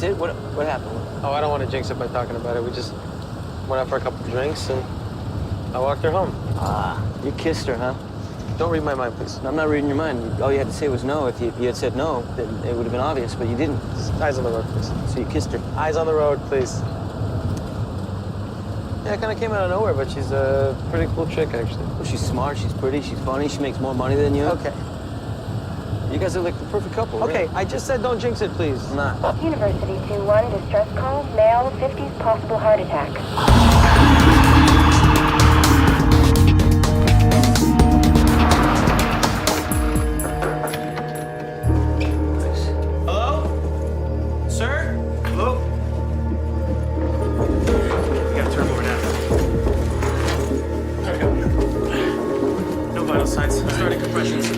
That's it? What happened? Oh, I don't want to jinx it by talking about it. We just went out for a couple of drinks, and I walked her home. Ah, you kissed her, huh? Don't read my mind, please. I'm not reading your mind. All you had to say was no. If you had said no, then it would have been obvious, but you didn't. Just eyes on the road, please. So you kissed her. Eyes on the road, please. Yeah, it kind of came out of nowhere, but she's a pretty cool chick, actually. Well, she's smart, she's pretty, she's funny, she makes more money than you. Okay. You guys are like the perfect couple, Okay, right? I just said don't jinx it, please. I'm not. University 2-1, distress call, male, 50s, possible heart attack. Hello? Sir? Hello? You gotta turn over now. There we go. No vital signs. Starting compressions.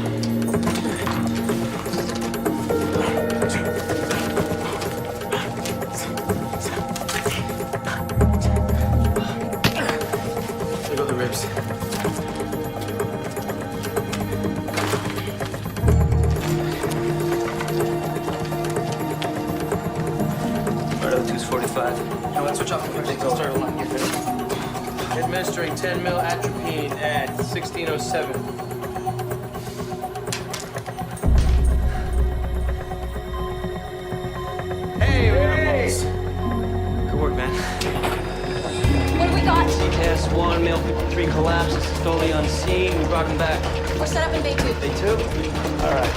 There go the ribs. Right, 245. Now let's switch off the compressions. I'll start a line. Get ready. Administering 10 mil atropine at 1607. Hey, we got balls. Good work, man. What do we got? Test 1, male 53 collapses, totally on scene. We brought him back. We're set up in Bay 2. Day 2? All right.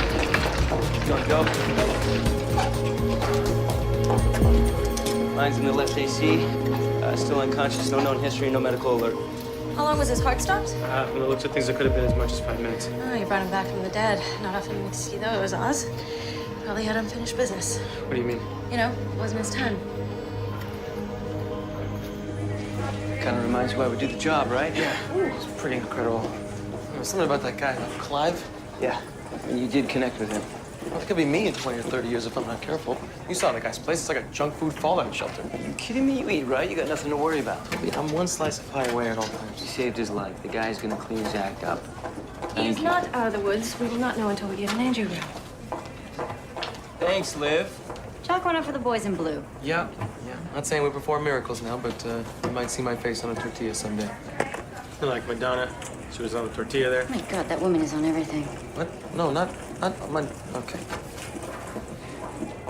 You want to go? Mine's in the left AC. Still unconscious, no known history, no medical alert. How long was his heart stopped? From the looks of things, it could have been as much as 5 minutes. Oh, you brought him back from the dead. Not often we see those, Oz. Probably had unfinished business. What do you mean? You know, wasn't his time. Kind of reminds you why we do the job, right? Yeah. It's pretty incredible. There's something about that guy, Clive. Yeah. And you did connect with him. Well, it could be me in 20 or 30 years if I'm not careful. You saw the guy's place. It's like a junk food fallout shelter. Are you kidding me? You eat, right? You got nothing to worry about. I'm one slice of pie away at all times. You saved his life. The guy's gonna clean his act up. He's not out of the woods. We will not know until we get an angiogram. Thanks, Liv. Chalk one up for the boys in blue. Yeah. Not saying we perform miracles now, but you might see my face on a tortilla someday. Like Madonna. She was on the tortilla there. Oh my God, that woman is on everything. What? No, not my. Okay.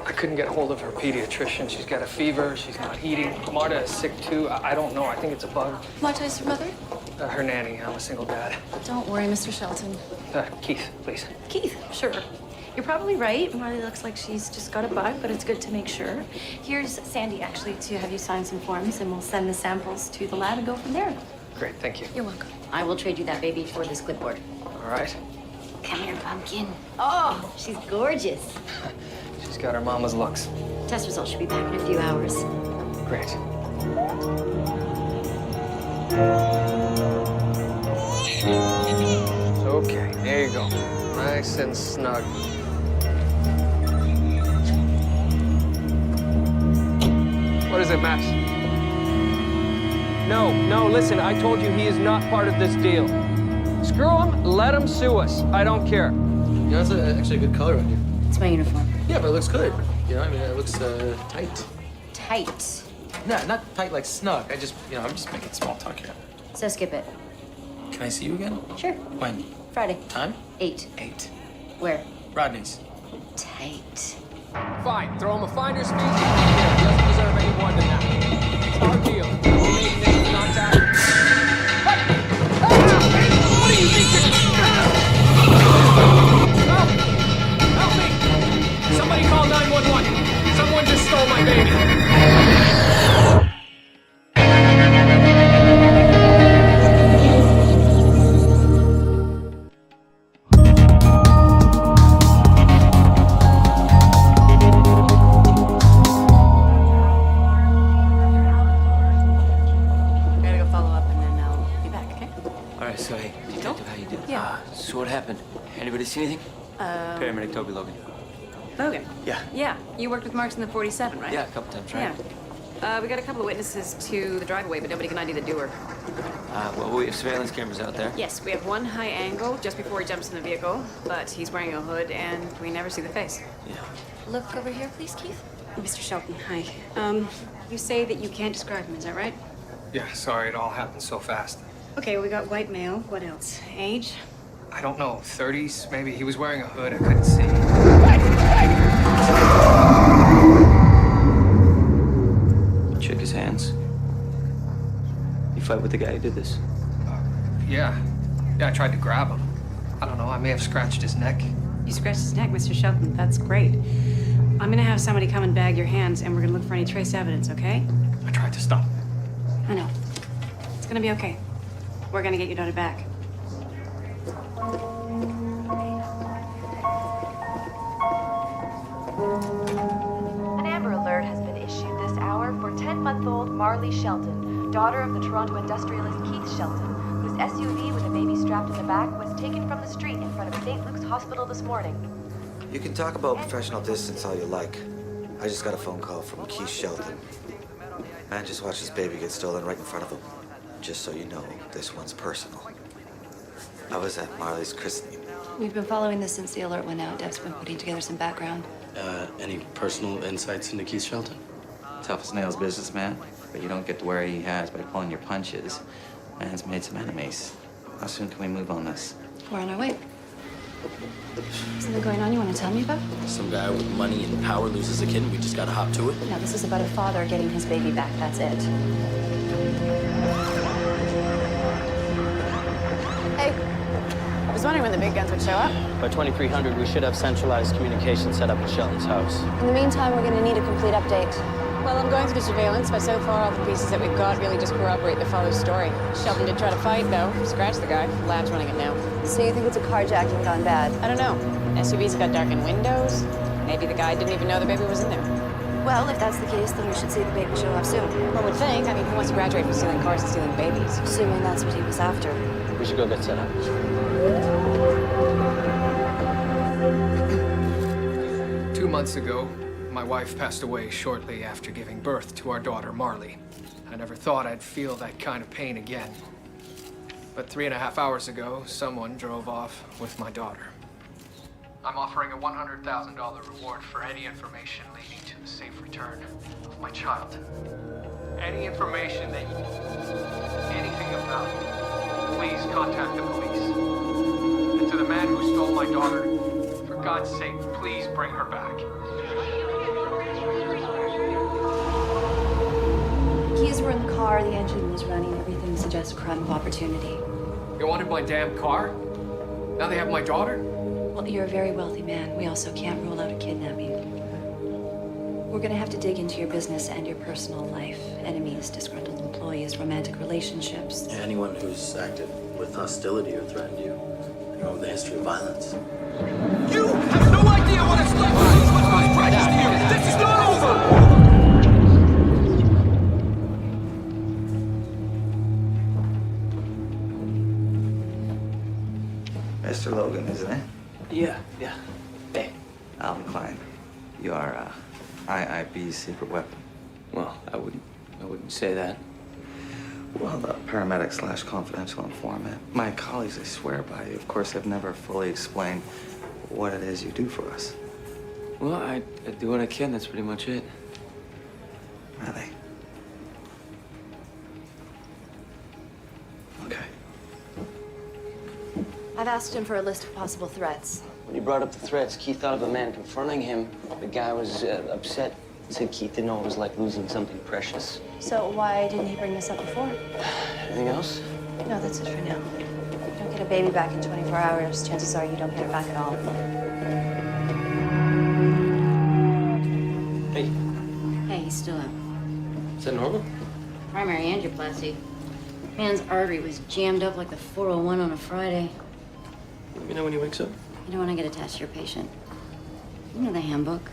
I couldn't get hold of her pediatrician. She's got a fever. She's not eating. Marta is sick too. I don't know. I think it's a bug. Marta's your mother? Her nanny. I'm a single dad. Don't worry, Mr. Shelton. Keith, please. Keith, sure. You're probably right. Marta looks like she's just got a bug, but it's good to make sure. Here's Sandy, actually, to have you sign some forms, and we'll send the samples to the lab and go from there. Great, thank you. You're welcome. I will trade you that baby for this clipboard. All right. Come here, pumpkin. Oh, she's gorgeous. She's got her mama's looks. Test results should be back in a few hours. Great. Okay, there you go. Nice and snug. What is it, Max? No, listen, I told you he is not part of this deal. Screw him, let him sue us. I don't care. You know, it's actually a good color on you. It's my uniform. Yeah, but it looks good. You know, I mean, it looks tight. Tight. No, not tight like snug. I'm just making small talk here. So skip it. Can I see you again? Sure. When? Friday. Time? 8. 8. Where? Rodney's. Tight. Fine, throw him a finder's fee. He doesn't deserve any more than that. It's our deal. We're making this contact. Hey! What do you think Help me! Somebody call 911. Someone just stole my baby. So, hey, detective, how you doing? Yeah. So what happened? Anybody see anything? Paramedic Toby Logan. Logan. Yeah. Yeah. You worked with Marks in the 47, right? Yeah, a couple times, right? Yeah. We got a couple of witnesses to the drive-away, but nobody can ID the doer. Well, we have surveillance cameras out there. Yes, we have one high angle just before he jumps in the vehicle, but he's wearing a hood and we never see the face. Yeah. Look over here, please, Keith. Mr. Shelton, hi. You say that you can't describe him, is that right? Yeah, sorry, it all happened so fast. Okay, we got white male. What else? Age? I don't know, 30s maybe. He was wearing a hood, I couldn't see. Check his hands. You fight with the guy who did this? Yeah. Yeah, I tried to grab him. I don't know, I may have scratched his neck. You scratched his neck, Mr. Shelton. That's great. I'm gonna have somebody come and bag your hands, and we're gonna look for any trace evidence, okay? I tried to stop him. I know. It's gonna be okay. We're gonna get your daughter back. An Amber Alert has been issued this hour for 10-month-old Marley Shelton, daughter of the Toronto industrialist Keith Shelton, whose SUV with a baby strapped in the back was taken from the street in front of St. Luke's Hospital this morning. You can talk about professional distance all you like. I just got a phone call from Keith Shelton. Man just watched his baby get stolen right in front of him. Just so you know, this one's personal. I was at Marley's christening. We've been following this since the alert went out. Deb's been putting together some background. Any personal insights into Keith Shelton? Tough as nails businessman, but you don't get to where he has by pulling your punches. Man's made some enemies. How soon can we move on this? We're on our way. Something going on you want to tell me about? Some guy with money and power loses a kid and we just gotta hop to it? No, this is about a father getting his baby back. That's it. Hey, I was wondering when the big guns would show up. By 2300, we should have centralized communication set up at Shelton's house. In the meantime, we're going to need a complete update. Well, I'm going through the surveillance, but so far all the pieces that we've got really just corroborate the father's story. Shelton did try to fight, though. Scratched the guy. Lab's running it now. So you think it's a carjacking gone bad? I don't know. SUV's got darkened windows. Maybe the guy didn't even know the baby was in there. Well, if that's the case, then we should see the baby show up soon. One would think. I mean, who wants to graduate from stealing cars and stealing babies? Assuming that's what he was after. We should go get set up. 2 months ago, my wife passed away shortly after giving birth to our daughter, Marley. I never thought I'd feel that kind of pain again. But 3.5 hours ago, someone drove off with my daughter. I'm offering a $100,000 reward for any information leading to the safe return of my child. Any information that you anything of value, please contact the police. And to the man who stole my daughter, for God's sake, please bring her back. Keys were in the car, the engine was running, everything suggests a crime of opportunity. They wanted my damn car? Now they have my daughter? Well, you're a very wealthy man. We also can't rule out a kidnapping. We're gonna have to dig into your business and your personal life. Enemies, disgruntled employees, romantic relationships. Anyone who's acted with hostility or threatened you, anyone with a history of violence. You have no idea what it's like to lose what's most precious to you! This is not over! Mr. Logan, isn't it? Yeah. Hey. Alvin Klein, you are IIB's secret weapon. Well, I wouldn't say that. Well, the paramedic / confidential informant. My colleagues, I swear by you, of course, have never fully explained what it is you do for us. Well, I do what I can. That's pretty much it. Really? Okay. I've asked him for a list of possible threats. When he brought up the threats, Keith thought of a man confronting him. The guy was upset. Said Keith didn't know it was like losing something precious. So why didn't he bring this up before? Anything else? No, that's it for now. You don't get a baby back in 24 hours. Chances are you don't get her back at all. Hey. Hey, he's still up. Is that normal? Primary angioplasty. Man's artery was jammed up like the 401 on a Friday. Let me know when he wakes up. You don't want to get attached to your patient. You know the handbook.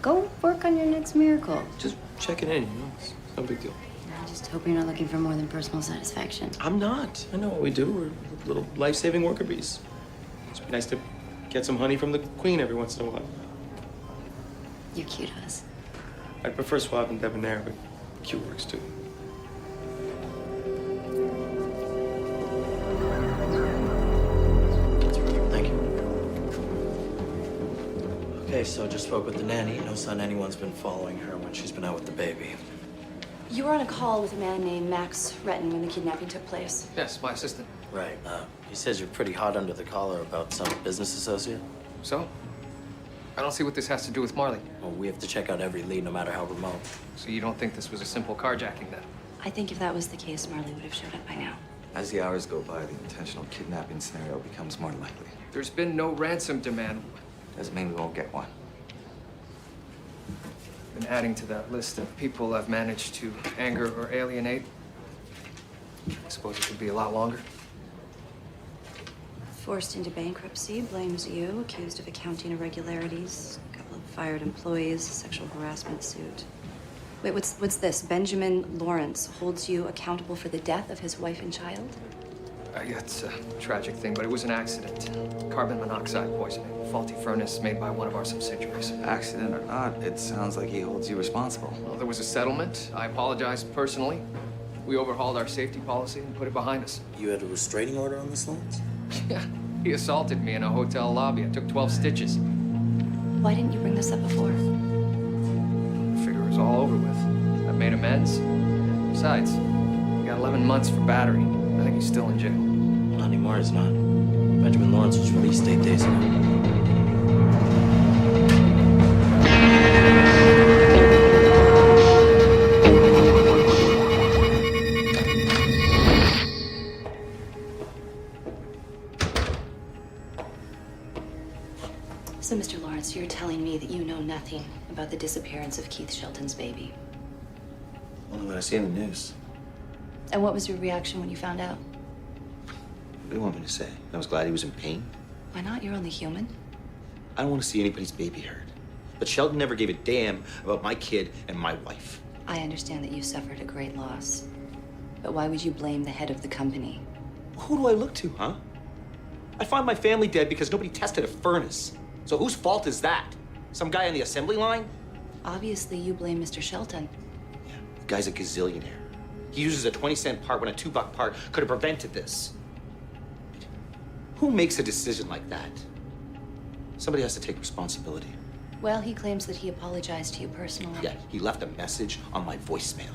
Go work on your next miracle. Just checking in, It's no big deal. I just hope you're not looking for more than personal satisfaction. I'm not. I know what we do. We're little life-saving worker bees. It's be nice to get some honey from the queen every once in a while. You're cute, Oz. I'd prefer Suave and Debonair, but Q works too. Thank you. Okay, so just spoke with the nanny. No sign anyone's been following her when she's been out with the baby. You were on a call with a man named Max Retton when the kidnapping took place. Yes, my assistant. Right. He says you're pretty hot under the collar about some business associate. So? I don't see what this has to do with Marley. Well, we have to check out every lead, no matter how remote. So you don't think this was a simple carjacking then? I think if that was the case, Marley would have showed up by now. As the hours go by, the intentional kidnapping scenario becomes more likely. There's been no ransom demand. Doesn't mean we won't get one. Been adding to that list of people I've managed to anger or alienate. I suppose it could be a lot longer. Forced into bankruptcy, blames you, accused of accounting irregularities, a couple of fired employees, sexual harassment suit. Wait, what's this? Benjamin Lawrence holds you accountable for the death of his wife and child? Yeah, it's a tragic thing, but it was an accident. Carbon monoxide poisoning. Faulty furnace made by one of our subsidiaries. Accident or not, it sounds like he holds you responsible. Well, there was a settlement. I apologized personally. We overhauled our safety policy and put it behind us. You had a restraining order on this Lawrence? Yeah, he assaulted me in a hotel lobby. I took 12 stitches. Why didn't you bring this up before? I figure it was all over with. I've made amends. Besides, he got 11 months for battery. I think he's still in jail. Not anymore, he's not. Benjamin Lawrence was released 8 days ago. So, Mr. Lawrence, you're telling me that you know nothing about the disappearance of Keith Shelton's baby. Only what I see in the news. And what was your reaction when you found out? What do you want me to say? I was glad he was in pain. Why not? You're only human. I don't want to see anybody's baby hurt. But Sheldon never gave a damn about my kid and my wife. I understand that you suffered a great loss. But why would you blame the head of the company? Who do I look to, huh? I find my family dead because nobody tested a furnace. So whose fault is that? Some guy on the assembly line? Obviously, you blame Mr. Shelton. Yeah, the guy's a gazillionaire. He uses a 20-cent part when a $2 part could have prevented this. Who makes a decision like that? Somebody has to take responsibility. Well, he claims that he apologized to you personally. Yeah, he left a message on my voicemail.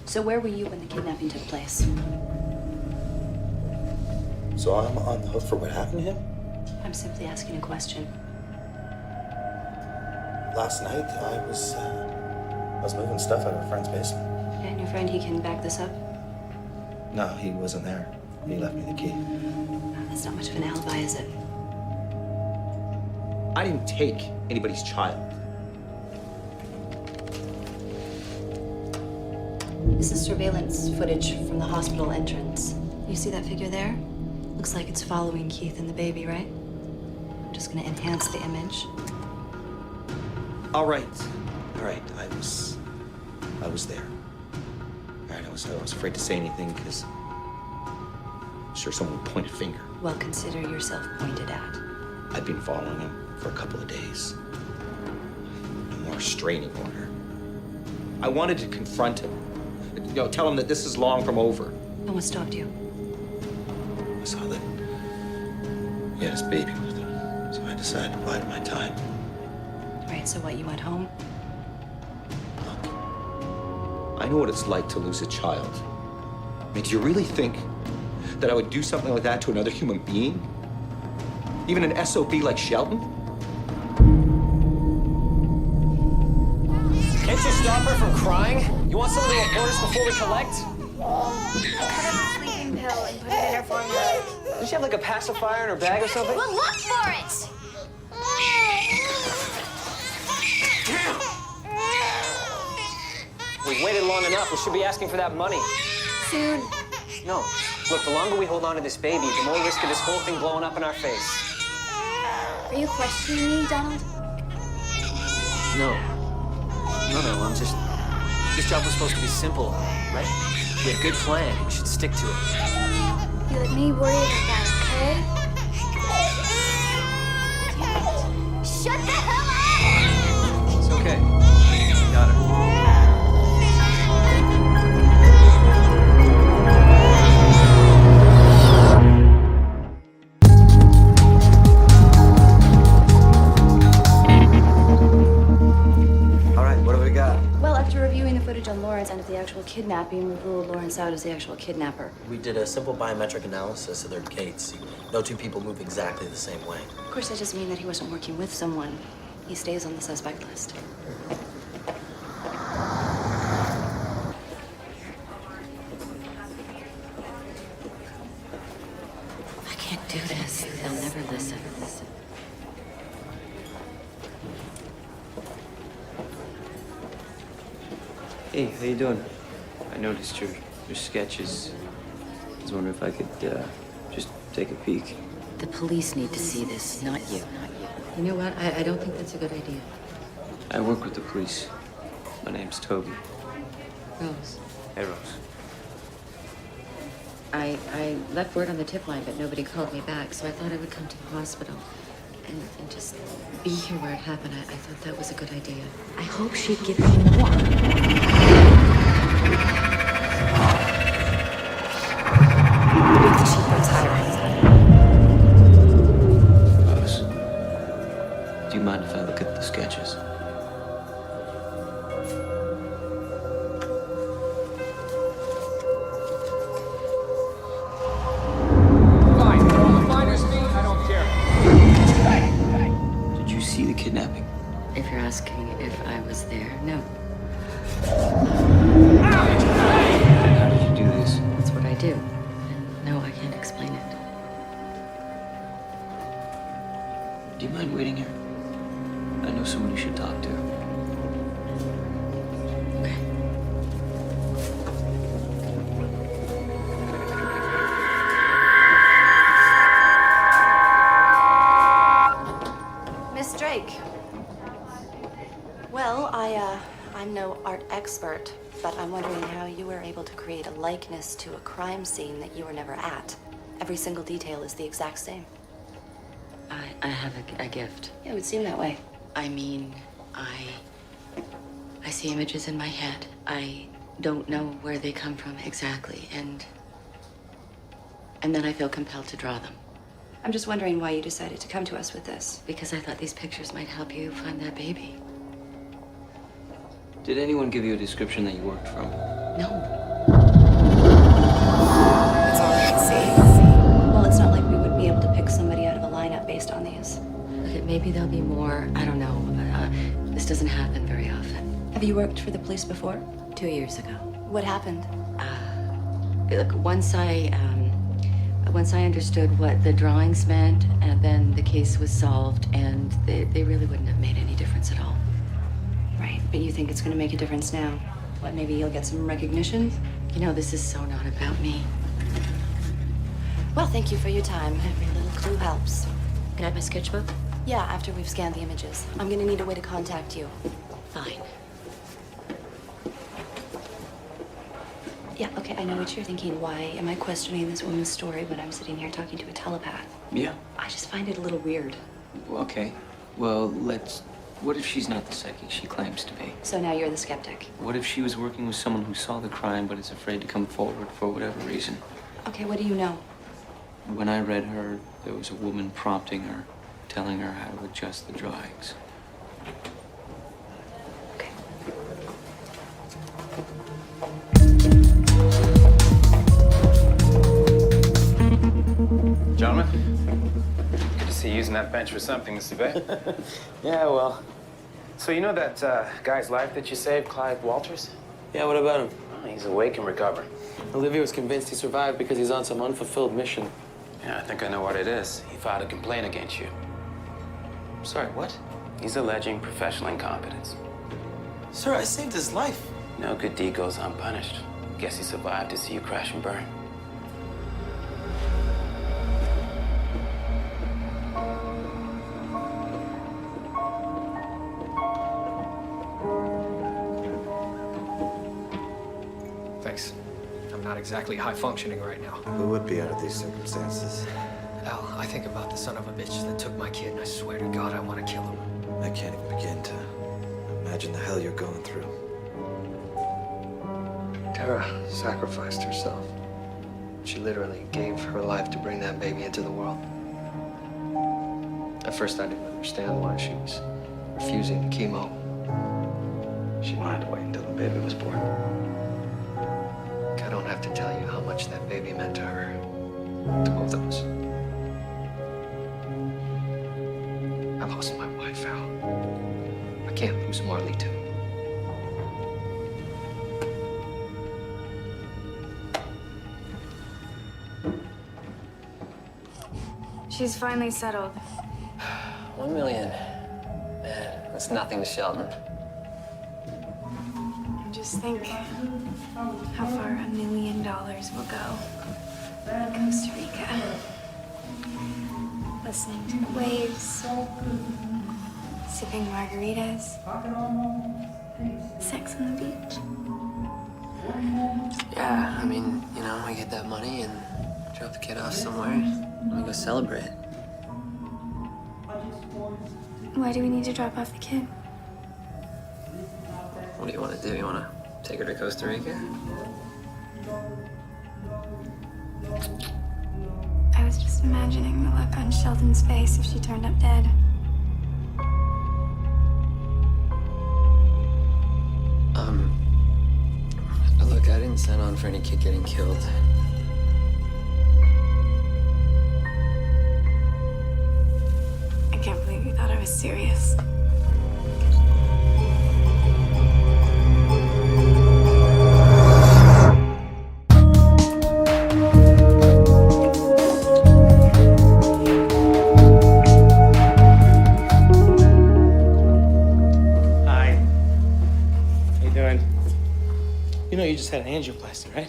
So where were you when the kidnapping took place? So I'm on the hook for what happened to him? I'm simply asking a question. Last night, I was moving stuff out of a friend's basement. And your friend, he can back this up? No, he wasn't there. He left me the key. That's not much of an alibi, is it? I didn't take anybody's child. This is surveillance footage from the hospital entrance. You see that figure there? Looks like it's following Keith and the baby, right? I'm just gonna enhance the image. All right. I was there. All right, I was afraid to say anything because I'm sure someone would point a finger. Well, consider yourself pointed at. I've been following him for a couple of days. No more restraining order. I wanted to confront him. Tell him that this is long from over. And what stopped you? I saw that he had his baby with him, so I decided to bide my time. Right, so what, you went home? I know what it's like to lose a child. I mean, do you really think that I would do something like that to another human being? Even an SOB like Sheldon? Can't you stop her from crying? You want some of the reporters before we collect? I cut up a sleeping pill and put it in her formula. Does she have like a pacifier in her bag or something? Well, look for it! We've waited long enough. We should be asking for that money. Soon. No. Look, the longer we hold on to this baby, the more risk of this whole thing blowing up in our face. Are you questioning me, Donald? No. No, I'm just... This job was supposed to be simple, right? We had a good plan. We should stick to it. You let me worry about that, okay? Shut the hell up! It's okay. Got her. reviewing the footage on Lawrence and of the actual kidnapping, we ruled Lawrence out as the actual kidnapper. We did a simple biometric analysis of their gaits. No two people move exactly the same way. Of course, that doesn't mean that he wasn't working with someone. He stays on the suspect list. I can't do this. They'll never listen. Hey, how you doing? I noticed your sketches. I was wondering if I could just take a peek. The police need to see this, not you. You know what? I don't think that's a good idea. I work with the police. My name's Toby. Rose. Hey, Rose. I left word on the tip line, but nobody called me back, so I thought I would come to the hospital and just be here where it happened. I thought that was a good idea. I hope she'd give me more. She puts higher. Rose, do you mind if I look at the sketches? Fine, they're on the finder's fee. I don't care. Did you see the kidnapping? If you're asking if I was there, no. How did you do this? That's what I do. And no, I can't explain it. Do you mind waiting here? I know someone you should talk to. Okay. Miss Drake. Well, I'm no art expert, but I'm wondering how you were able to create a likeness to a crime scene that you were never at. Every single detail is the exact same. I have a gift. Yeah, it would seem that way. I mean, I see images in my head. I don't know where they come from exactly, and then I feel compelled to draw them. I'm just wondering why you decided to come to us with this. Because I thought these pictures might help you find that baby. Did anyone give you a description that you worked from? No. That's all I can see. Well, it's not like we would be able to pick somebody out of a lineup based on these. Okay, maybe there'll be more. I don't know. This doesn't happen very often. Have you worked for the police before? 2 years ago. What happened? Look, once I understood what the drawings meant, and then the case was solved, and they really wouldn't have made any difference at all. Right, but you think it's going to make a difference now? What, maybe you'll get some recognition? You know, this is so not about me. Well, thank you for your time. Every little clue helps. Can I have my sketchbook? Yeah, after we've scanned the images. I'm going to need a way to contact you. Fine. Yeah, okay, I know what you're thinking. Why am I questioning this woman's story when I'm sitting here talking to a telepath? Yeah. I just find it a little weird. Okay. Well, what if she's not the psychic she claims to be? So now you're the skeptic. What if she was working with someone who saw the crime but is afraid to come forward for whatever reason? Okay, what do you know? When I read her, there was a woman prompting her, telling her how to adjust the drawings. Okay. Gentlemen, good to see you using that bench for something, Mr. Bay. Yeah, well. So you know that guy's life that you saved, Clyde Walters? Yeah, what about him? Oh, he's awake and recovering. Olivia was convinced he survived because he's on some unfulfilled mission. Yeah, I think I know what it is. He filed a complaint against you. Sorry, what? He's alleging professional incompetence. Sir, I saved his life. No good deed goes unpunished. Guess he survived to see you crash and burn. Thanks. I'm not exactly high functioning right now. Who would be under these circumstances? Al, I think about the son of a bitch that took my kid, and I swear to God I want to kill him. I can't even begin to imagine the hell you're going through. Tara sacrificed herself. She literally gave her life to bring that baby into the world. At first, I didn't understand why she was refusing the chemo. She wanted to wait until the baby was born. I don't have to tell you how much that baby meant to her. To both of us. I lost my wife, Al. I can't lose Marley, too. She's finally settled. 1 million. Man, that's nothing to Sheldon. Just think how far $1 million will go in Costa Rica. Listening to the waves, sipping margaritas, sex on the beach. Yeah, I mean, you know, we get that money and drop the kid off somewhere, and we go celebrate. Why do we need to drop off the kid? What do you want to do? You want to take her to Costa Rica? I was just imagining the look on Sheldon's face if she turned up dead. Look, I didn't sign on for any kid getting killed. I can't believe you thought I was serious. Hi. How you doing? You know you just had an angioplasty, right?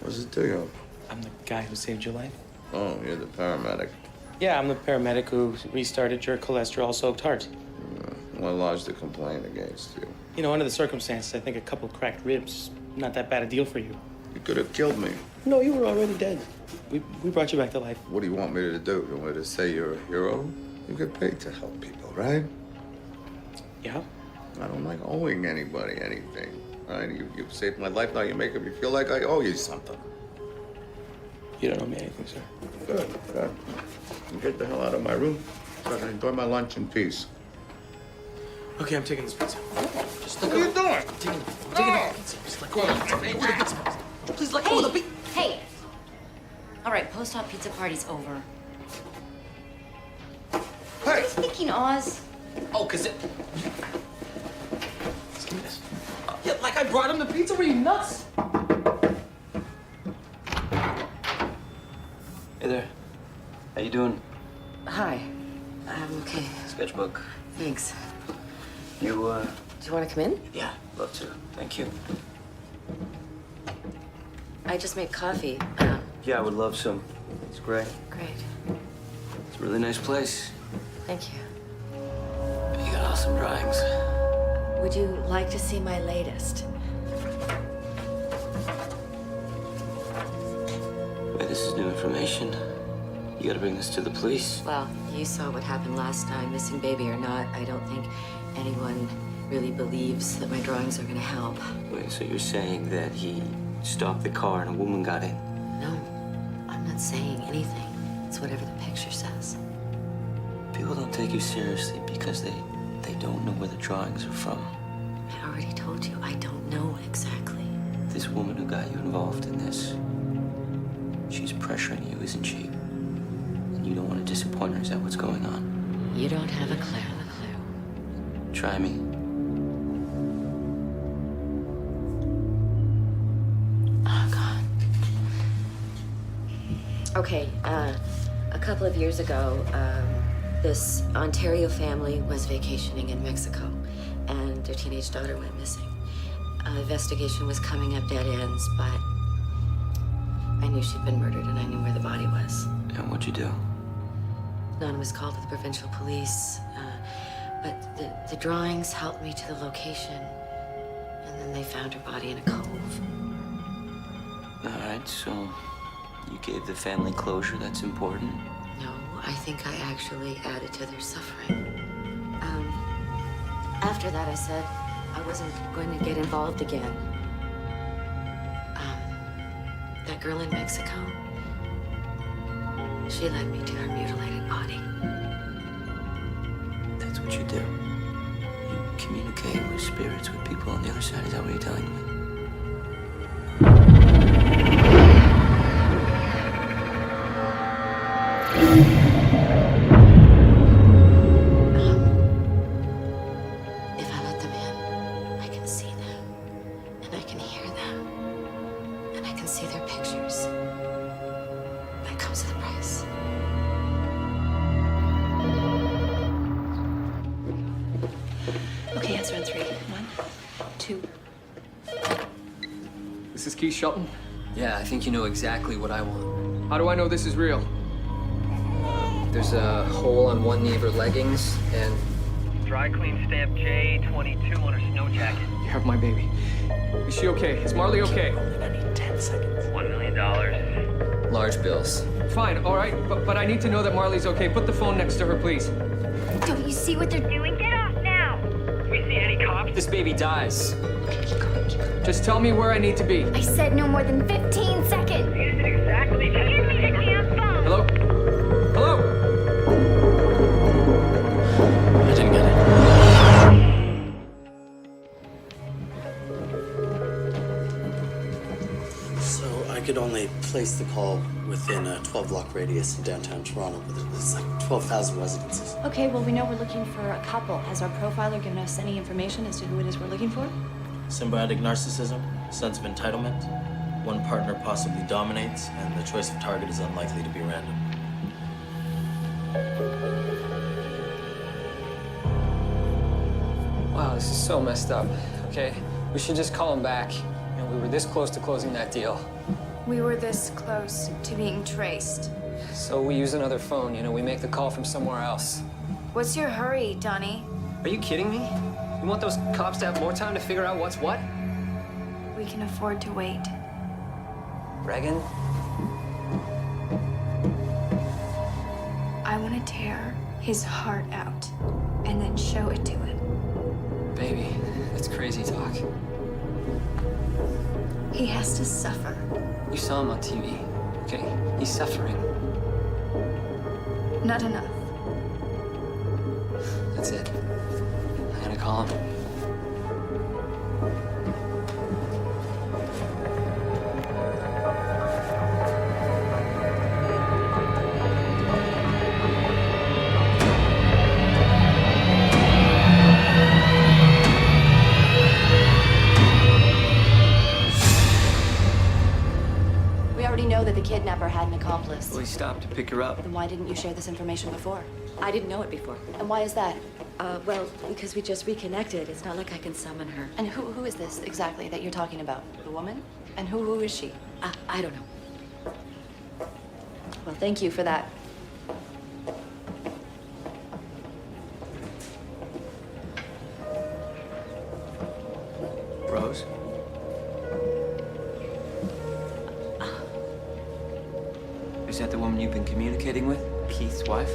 What's it to you? I'm the guy who saved your life. Oh, you're the paramedic. Yeah, I'm the paramedic who restarted your cholesterol-soaked heart. What lodged the complaint against you? You know, under the circumstances, I think a couple cracked ribs, not that bad a deal for you. You could have killed me. No, you were already dead. We brought you back to life. What do you want me to do? You want me to say you're a hero? You get paid to help people, right? Yeah? I don't like owing anybody anything. Right? You've saved my life, now you're making me feel like I owe you something. You don't owe me anything, sir. Good, good. You get the hell out of my room so I can enjoy my lunch in peace. Okay, I'm taking this pizza. Just what are you doing? I'm taking the pizza. Just let go of the pizza. Where the pizza? Please let go of the pizza. Hey! All right, post-op pizza party's over. Hey! What are you thinking, Oz? Oh, 'cause it... Just give me this. Yeah, like I brought him the pizza? Were you nuts? Hey there. How you doing? Hi. I'm okay. Sketchbook. Thanks. You, Do you want to come in? Yeah, love to. Thank you. I just made coffee. Yeah, I would love some. It's great. Great. It's a really nice place. Thank you. You got awesome drawings. Would you like to see my latest? Wait, this is new information. You gotta bring this to the police. Well, you saw what happened last time, missing baby or not. I don't think anyone really believes that my drawings are gonna help. Wait, so you're saying that he stopped the car and a woman got in? No, I'm not saying anything. It's whatever the picture says. People don't take you seriously because they don't know where the drawings are from. I already told you, I don't know exactly. This woman who got you involved in this, she's pressuring you, isn't she? And you don't want to disappoint her. Is that what's going on? You don't have a clue. Try me. Oh, God. Okay, a couple of years ago, this Ontario family was vacationing in Mexico, and their teenage daughter went missing. Investigation was coming up dead ends, but I knew she'd been murdered, and I knew where the body was. And what'd you do? None was called to the provincial police, but the drawings helped me to the location, and then they found her body in a cove. All right, so you gave the family closure. That's important. No, I think I actually added to their suffering. After that, I said I wasn't going to get involved again. That girl in Mexico, she led me to her mutilated body. That's what you do. You communicate with spirits, with people on the other side. Is that what you're telling me? If I let them in, I can see them, and I can hear them, and I can see their pictures. That comes with a price. Okay, answer on 3. 1, 2. This is Keith Shelton. Yeah, I think you know exactly what I want. How do I know this is real? There's a hole on one knee of her leggings, and Dry clean stamp J22 on her snow jacket. You have my baby. Is she okay? Is Marley okay? I need 10 seconds. $1 million. Large bills. Fine, all right, but I need to know that Marley's okay. Put the phone next to her, please. Don't you see what they're doing? Get off now! Do we see any cops? This baby dies. Just tell me where I need to be. I said no more than 15 seconds! Is it exactly 10 Give me the damn phone! Hello? Hello? I didn't get it. So I could only place the call within a 12-block radius in downtown Toronto, but it's like 12,000 residences. Okay, well, we know we're looking for a couple. Has our profiler given us any information as to who it is we're looking for? Symbiotic narcissism, sense of entitlement. One partner possibly dominates, and the choice of target is unlikely to be random. Wow, this is so messed up. Okay, we should just call him back. And we were this close to closing that deal. We were this close to being traced. So we use another phone, you know, we make the call from somewhere else. What's your hurry, Donnie? Are you kidding me? You want those cops to have more time to figure out what's what? We can afford to wait. Reagan? I want to tear his heart out and then show it to him. Baby, that's crazy talk. He has to suffer. You saw him on TV, okay? He's suffering. Not enough. That's it. I'm gonna call him. We already know that the kidnapper had an accomplice. Well, he stopped to pick her up. Then why didn't you share this information before? I didn't know it before. And why is that? Well, because we just reconnected. It's not like I can summon her. And who is this exactly that you're talking about? The woman? And who is she? I don't know. Well, thank you for that. Rose? Is that the woman you've been communicating with? Keith's wife?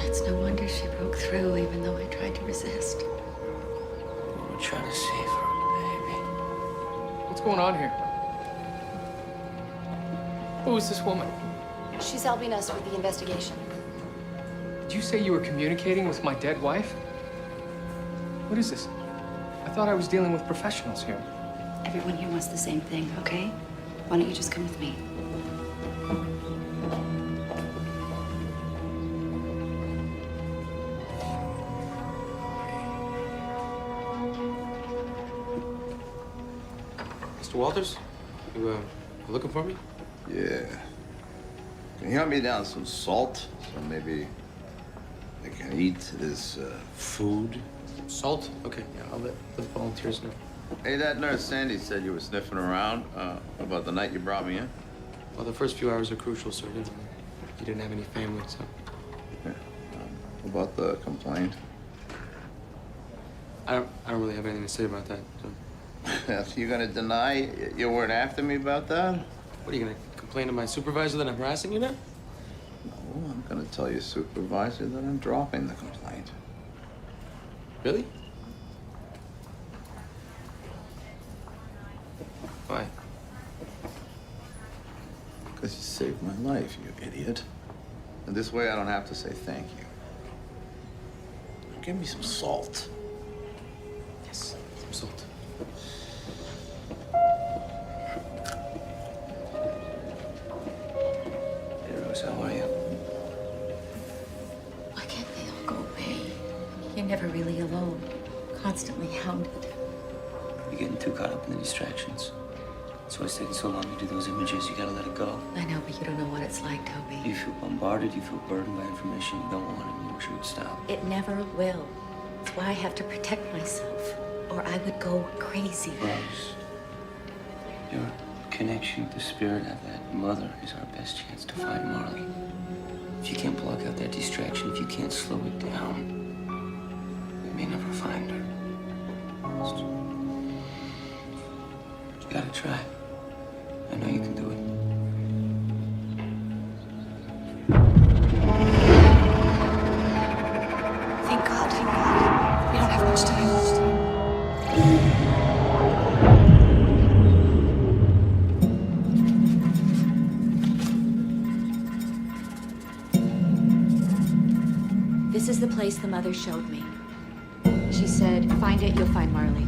It's no wonder she broke through, even though I tried to resist. We're trying to save her, baby. What's going on here? Who is this woman? She's helping us with the investigation. Did you say you were communicating with my dead wife? What is this? I thought I was dealing with professionals here. Everyone here wants the same thing, okay? Why don't you just come with me? Mr. Walters, you looking for me? Yeah. Can you help me down some salt so maybe I can eat this food? Salt? Okay, yeah, I'll let the volunteers know. Hey, that nurse Sandy said you were sniffing around about the night you brought me in. Well, the first few hours are crucial, sir. You didn't have any family, so. Yeah. About the complaint? I don't really have anything to say about that. So. You gonna deny you weren't after me about that? What, are you gonna complain to my supervisor that I'm harassing you now? No, I'm gonna tell your supervisor that I'm dropping the complaint. Really? Why? Because you saved my life, you idiot. And this way I don't have to say thank you. Now give me some salt. alone, constantly hounded. You're getting too caught up in the distractions. That's why it's taking so long to do those images. You gotta let it go. I know, but you don't know what it's like, Toby. You feel bombarded, you feel burdened by information you don't want, and you wish it would stop. It never will. That's why I have to protect myself, or I would go crazy. Rose, your connection with the spirit of that mother is our best chance to find Marley. If you can't block out that distraction, if you can't slow it down, we may never find her. You gotta try. I know you can do it. Thank God. We don't have much time. This is the place the mother showed me. She said, find it, you'll find Marley.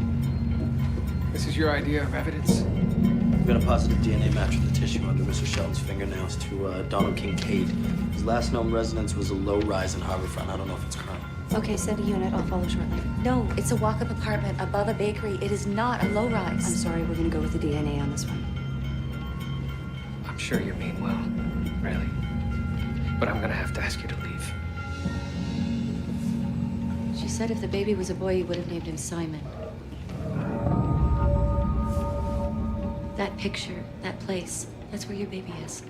This is your idea of evidence? We've got a positive DNA match with the tissue under Mr. Sheldon's fingernails to Donald Kincaid. His last known residence was a low-rise in Harborfront. I don't know if it's current. Okay, send a unit. I'll follow shortly. No, it's a walk-up apartment above a bakery. It is not a low-rise. I'm sorry, we're gonna go with the DNA on this one. I'm sure you mean well, really. But I'm gonna have to ask you to leave. She said if the baby was a boy, you would have named him Simon. That picture, that place, that's where your baby is.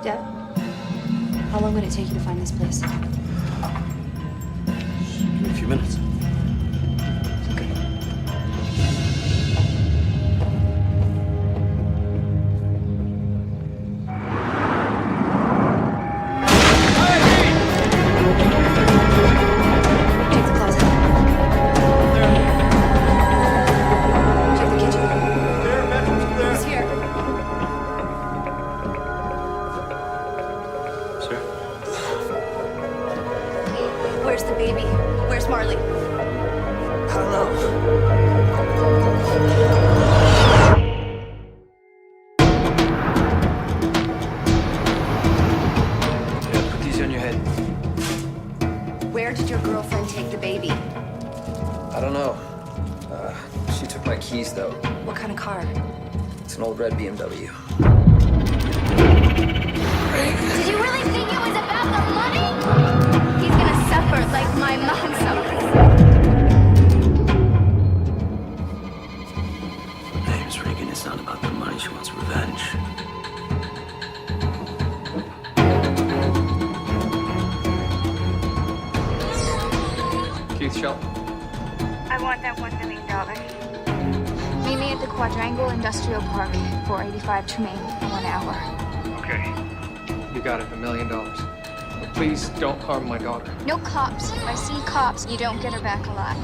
Deb, how long would it take you to find this place? Give me a few minutes. Check the closet. Check the kitchen. Who's here? Sir? Where's the baby? Where's Marley? I don't know. Yeah, put these on your head. Where did your girlfriend take the baby? I don't know. She took my keys, though. What kind of car? It's an old red BMW. Did you really think it was about the money? He's gonna suffer like my mom suffers. Her name's Reagan. It's not about the money. She wants revenge. Keith Shelton. I want that $1 million. Meet me at the Quadrangle Industrial Park, 485 Tremaine, in 1 hour. Okay. You got it, $1 million. But please don't harm my daughter. No cops. If I see cops, you don't get her back alive.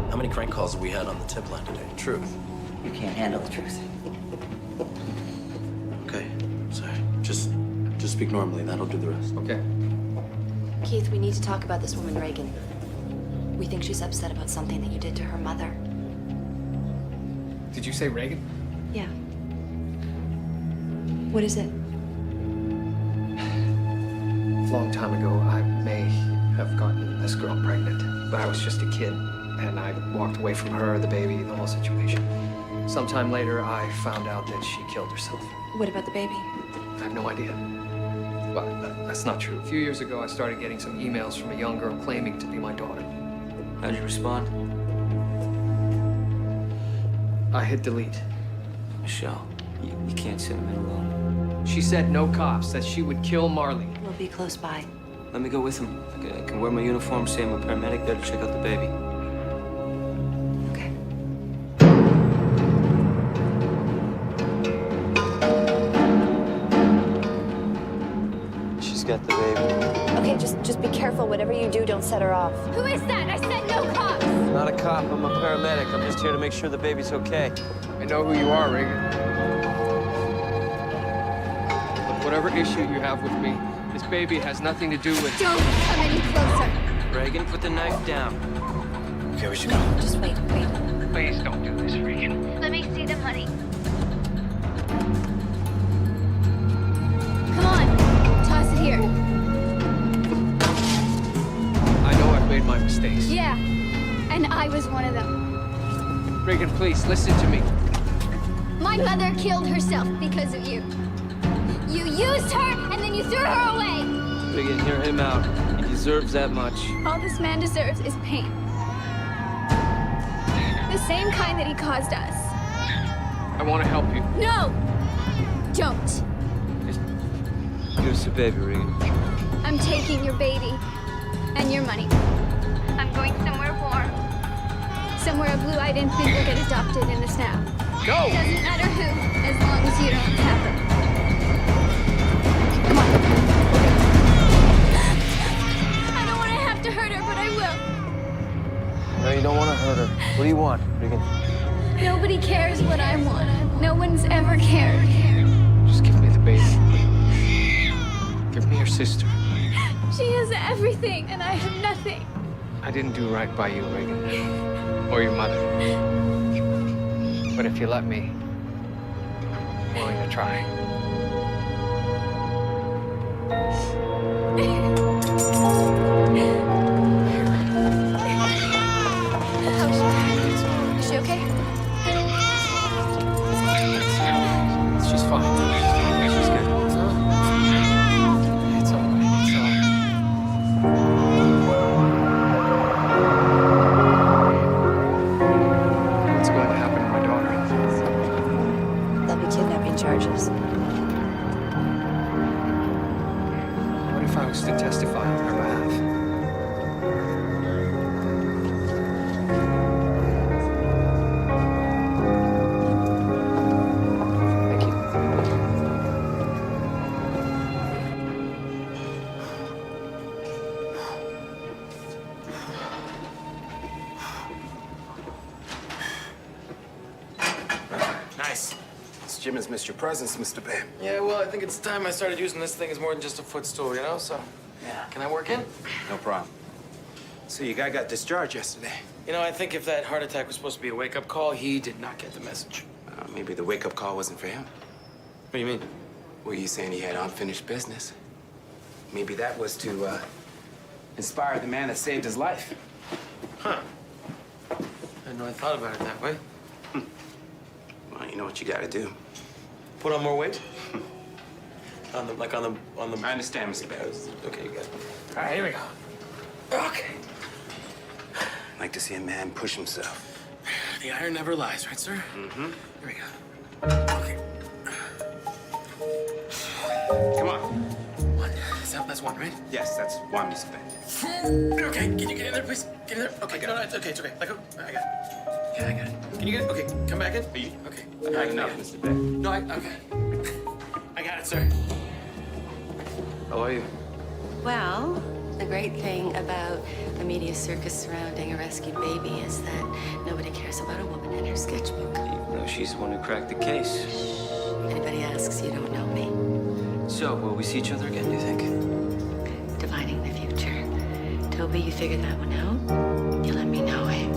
How many crank calls have we had on the tip line today? Truth. You can't handle the truth. Okay, sorry. Just speak normally. That'll do the rest. Okay. Keith, we need to talk about this woman, Reagan. We think she's upset about something that you did to her mother. Did you say Reagan? Yeah. What is it? A long time ago, I may have gotten this girl pregnant, but I was just a kid, and I walked away from her, the baby, the whole situation. Sometime later, I found out that she killed herself. What about the baby? I have no idea. Well, that's not true. A few years ago, I started getting some emails from a young girl claiming to be my daughter. How'd you respond? I hit delete. Michelle, you can't send him in alone. She said no cops, that she would kill Marley. We'll be close by. Let me go with him. I can wear my uniform, say I'm a paramedic there to check out the baby. Okay. She's got the baby. Okay, just be careful. Whatever you do, don't set her off. Who is that? I said no cops! Not a cop. I'm a paramedic. I'm just here to make sure the baby's okay. I know who you are, Reagan. But whatever issue you have with me, this baby has nothing to do with... Don't come any closer. Reagan, put the knife down. Okay, we should go. Just wait. Please don't do this, Regan. Let me see the money. Come on, toss it here. I know I've made my mistakes. Yeah, and I was one of them. Regan, please, listen to me. My mother killed herself because of you. You used her, and then you threw her away. Regan, hear him out. He deserves that much. All this man deserves is pain. The same kind that he caused us. I want to help you. No! Don't. Give us the baby, Regan. I'm taking your baby and your money. I'm going somewhere warm. Somewhere a blue-eyed infant will get adopted in the snow. Go! Doesn't matter who, as long as you don't have her. Come on. I don't want to have to hurt her, but I will. No, you don't want to hurt her. What do you want, Regan? Nobody cares what I want. No one's ever cared. Just give me the baby. Give me your sister. She has everything, and I have nothing. I didn't do right by you, Regan. Or your mother. But if you let me, I'm willing to try. Is she okay? She's fine. She's good. It's all right. It's all right. What's going to happen to my daughter? There'll be kidnapping charges. What if I was to testify on her behalf? Thank you. Nice. This gym has missed your presence, Mr. Bay. Yeah, well, I think it's time I started using this thing as more than just a footstool, you know? So, Yeah. can I work in? No problem. So your guy got discharged yesterday. You know, I think if that heart attack was supposed to be a wake-up call, he did not get the message. Maybe the wake-up call wasn't for him. What do you mean? Well, you saying he had unfinished business. Maybe that was to inspire the man that saved his life. Huh. I didn't know I thought about it that way. Well, you know what you gotta do. Put on more weight? on the... I understand, Mr. Bay. Okay, you got it. All right, here we go. Okay. I'd like to see a man push himself. The iron never lies, right, sir? Mm-hmm. Here we go. Okay. Come on. One. That's one, right? Yes, that's one, Mr. Bay. Okay, can you get in there, please? Get in there. Okay, no, it's okay, it's okay. Let go. I got it. Yeah, I got it. Can you get it? Okay, come back in. Okay. I've had enough, Mr. Bay. No, okay. I got it, sir. How are you? Well, the great thing about the media circus surrounding a rescued baby is that nobody cares about a woman in her sketchbook. No, she's the one who cracked the case. If anybody asks, you don't know me. So, will we see each other again, do you think? Divining the future. Toby, you figured that one out? You let me know, eh?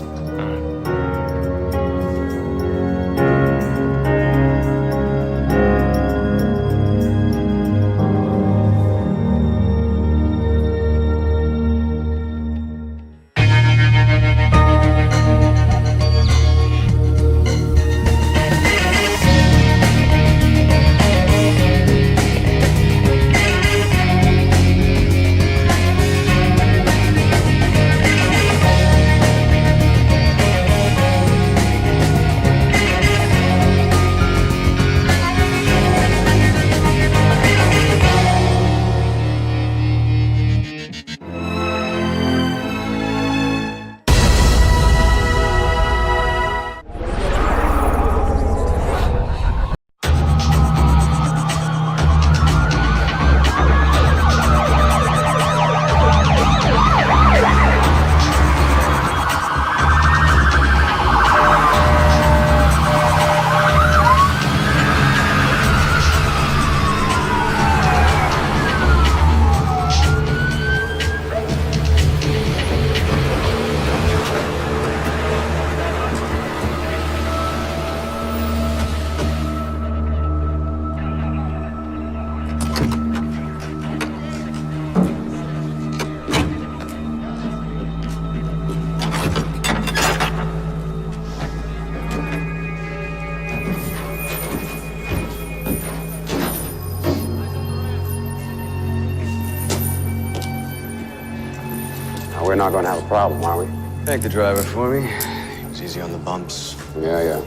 we're not going to have a problem, are we? Thank the driver for me. It was easy on the bumps. Yeah.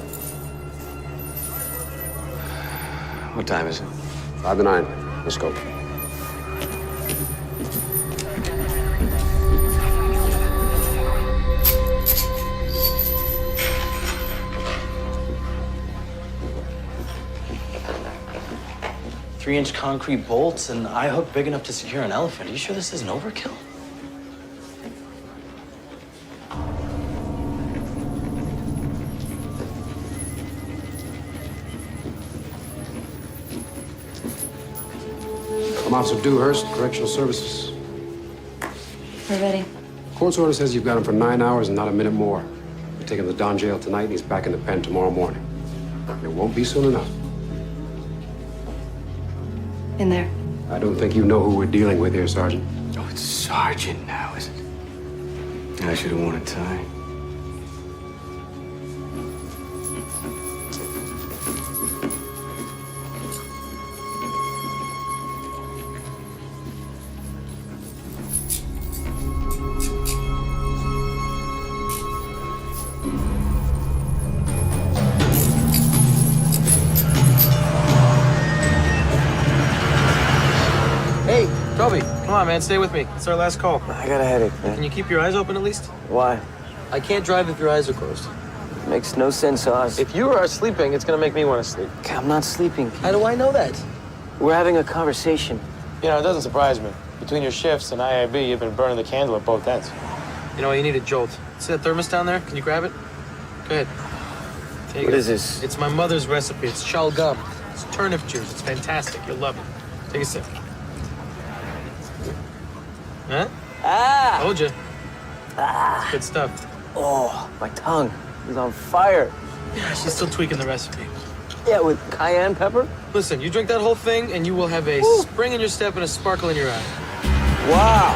What time is it? 5 to 9. Let's go. Three-inch concrete bolts and eye hook big enough to secure an elephant. Are you sure this isn't overkill? I'm Officer Dewhurst, Correctional Services. We're ready. Court's order says you've got him for 9 hours and not a minute more. We take him to Don Jail tonight and he's back in the pen tomorrow morning. It won't be soon enough. In there. I don't think you know who we're dealing with here, Sergeant. Oh, it's Sergeant now, is it? I should have worn a tie. Hey, Toby, come on, man, stay with me. It's our last call. I got a headache, man. Can you keep your eyes open at least? Why? I can't drive if your eyes are closed. Makes no sense, Oz. If you are sleeping, it's gonna make me want to sleep. I'm not sleeping. How do I know that? We're having a conversation. You know, it doesn't surprise me. Between your shifts and IIB, you've been burning the candle at both ends. You know, you need a jolt. See that thermos down there? Can you grab it? Go ahead. There you What go. is this? It's my mother's recipe. It's shallgum. It's turnip juice. It's fantastic. You'll love it. Take a sip. Huh? Ah! Told you. Ah! It's good stuff. Oh, my tongue is on fire. Yeah, she's still tweaking the recipe. Yeah, with cayenne pepper? Listen, you drink that whole thing and you will have a spring in your step and a sparkle in your eye. Wow.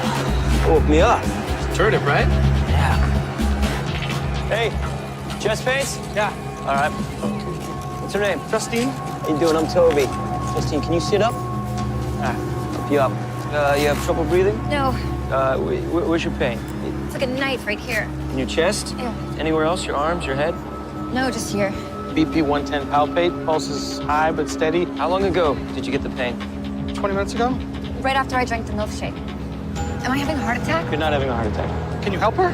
Woke me up. It's turnip, right? Yeah. Hey, chest pains? Yeah. All right. What's her name? Justine. How you doing? I'm Toby. Justine, can you sit up? Help you up. You have trouble breathing? No, Where's your pain? it's like a knife right here. In your chest? Yeah. Anywhere else? Your arms? Your head? No, just here. BP 110 palpate, pulse is high but steady. How long ago did you get the pain? 20 minutes ago? Right after I drank the milkshake. Am I having a heart attack? You're not having a heart attack. Can you help her?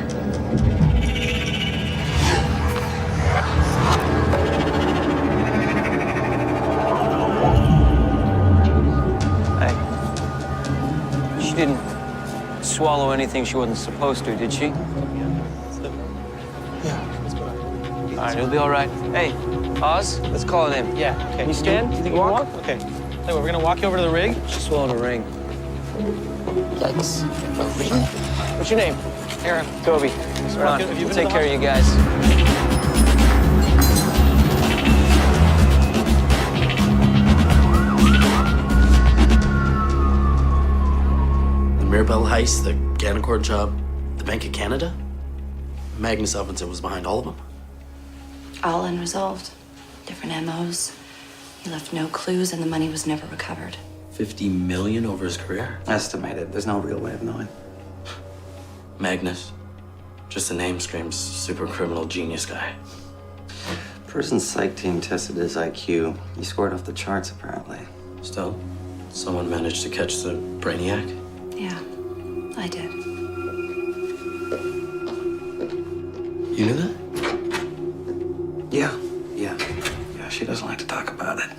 Hey. She didn't swallow anything she wasn't supposed to, did she? All right, it'll be all right. Hey, Oz, let's call it in. Yeah, okay. Can you stand? You think you can walk? Okay. Hey, we're gonna walk you over to the rig. She swallowed a ring. Yikes. A ring? What's your name? Aaron. Toby. Have Come on, you we'll been to take the care of you guys. The Mirabelle heist, the Gannicord job, the Bank of Canada? Magnus Elvinson was behind all of them. All unresolved. Different MOs. He left no clues and the money was never recovered. 50 million over his career? Estimated. There's no real way of knowing. Magnus. Just the name screams super criminal genius guy. Prison psych team tested his IQ. He scored off the charts, apparently. Still, someone managed to catch the brainiac. Yeah, I did. You knew that? Yeah. She doesn't like to talk about it.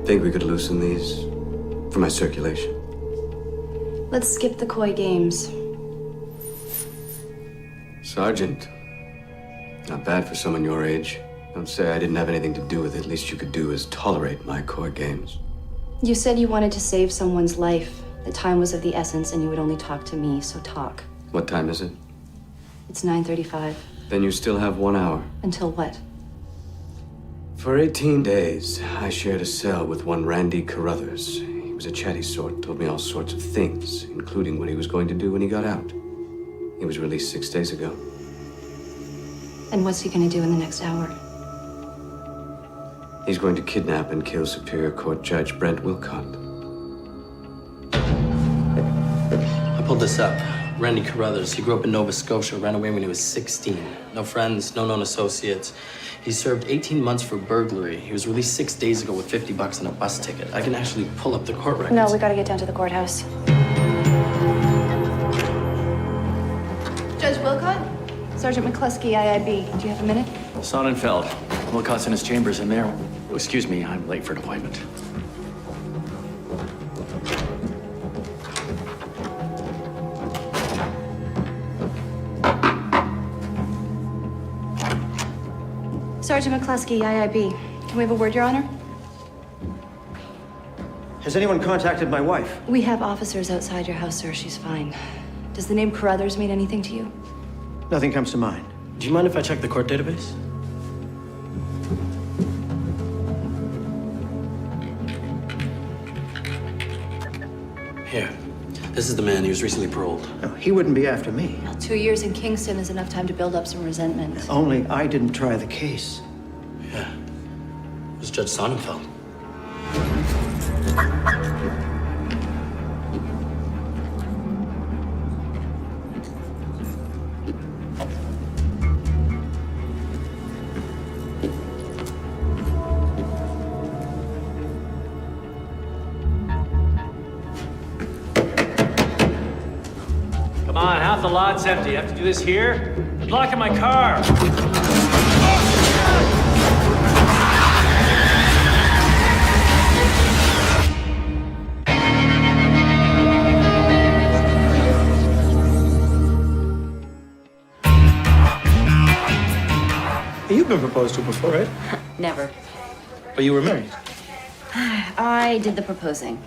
Think we could loosen these for my circulation? Let's skip the coy games. Sergeant, not bad for someone your age. Don't say I didn't have anything to do with it. Least you could do is tolerate my coy games. You said you wanted to save someone's life. The time was of the essence and you would only talk to me, so talk. What time is it? It's 9:35. Then you still have 1 hour. Until what? For 18 days, I shared a cell with one Randy Carruthers. He was a chatty sort, told me all sorts of things, including what he was going to do when he got out. He was released 6 days ago. And what's he gonna do in the next hour? He's going to kidnap and kill Superior Court Judge Brent Wilcott. pulled this up. Randy Carruthers, he grew up in Nova Scotia, ran away when he was 16. No friends, no known associates. He served 18 months for burglary. He was released 6 days ago with $50 and a bus ticket. I can actually pull up the court records. No, we gotta get down to the courthouse. Judge Wilcott? Sergeant McCluskey, IIB. Do you have a minute? Sonnenfeld. Wilcott's in his chambers in there. Oh, excuse me, I'm late for an appointment. Sergeant McCluskey, IIB. Can we have a word, Your Honor? Has anyone contacted my wife? We have officers outside your house, sir. She's fine. Does the name Carruthers mean anything to you? Nothing comes to mind. Do you mind if I check the court database? Here. This is the man. He was recently paroled. No, he wouldn't be after me. 2 years in Kingston is enough time to build up some resentment. Only I didn't try the case. Yeah. It was Judge Sonnenfeld. Come on, half the lot's empty. I have to do this here? You're blocking my car. You've been proposed to before, right? Never. But you were married. I did the proposing.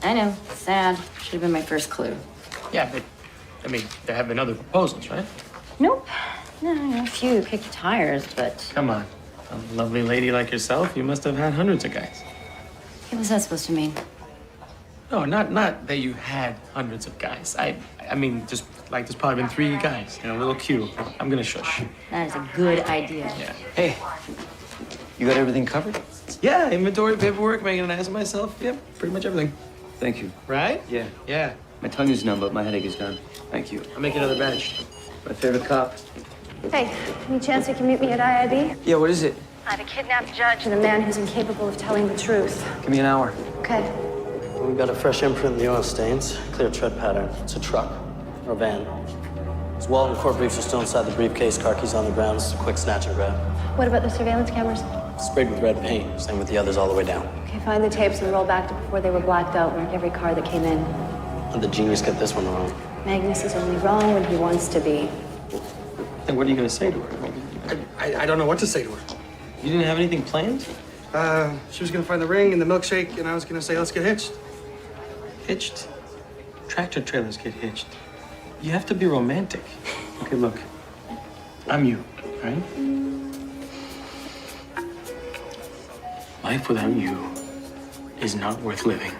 I know, sad. Should have been my first clue. Yeah, but, I mean, there have been other proposals, right? Nope. No, a few kicked tires, but... Come on. A lovely lady like yourself, you must have had hundreds of guys. What was that supposed to mean? No, not that you had hundreds of guys. I mean, just like there's probably been 3 guys in a little queue. I'm gonna shush. That is a good idea. Yeah. Hey, you got everything covered? Yeah, inventory, paperwork, making an ass of myself. Yeah, pretty much everything. Thank you. Right? Yeah. Yeah. My tongue is numb, but my headache is gone. Thank you. I'll make you another batch. My favorite cop. Hey, any chance you can meet me at IIB? Yeah, what is it? I have a kidnapped judge and a man who's incapable of telling the truth. Give me an hour. Okay. We've got a fresh imprint in the oil stains, clear tread pattern. It's a truck or a van. His wallet and court briefs are still inside the briefcase, car keys on the ground. It's a quick snatch and grab. What about the surveillance cameras? Sprayed with red paint, same with the others all the way down. Okay, find the tapes and roll back to before they were blacked out. Mark every car that came in. How'd the genius get this one wrong? Magnus is only wrong when he wants to be. And what are you gonna say to her? I don't know what to say to her. You didn't have anything planned? She was gonna find the ring and the milkshake, and I was gonna say, let's get hitched. Hitched? Tractor trailers get hitched. You have to be romantic. Okay, look. I'm you, right? Life without you is not worth living.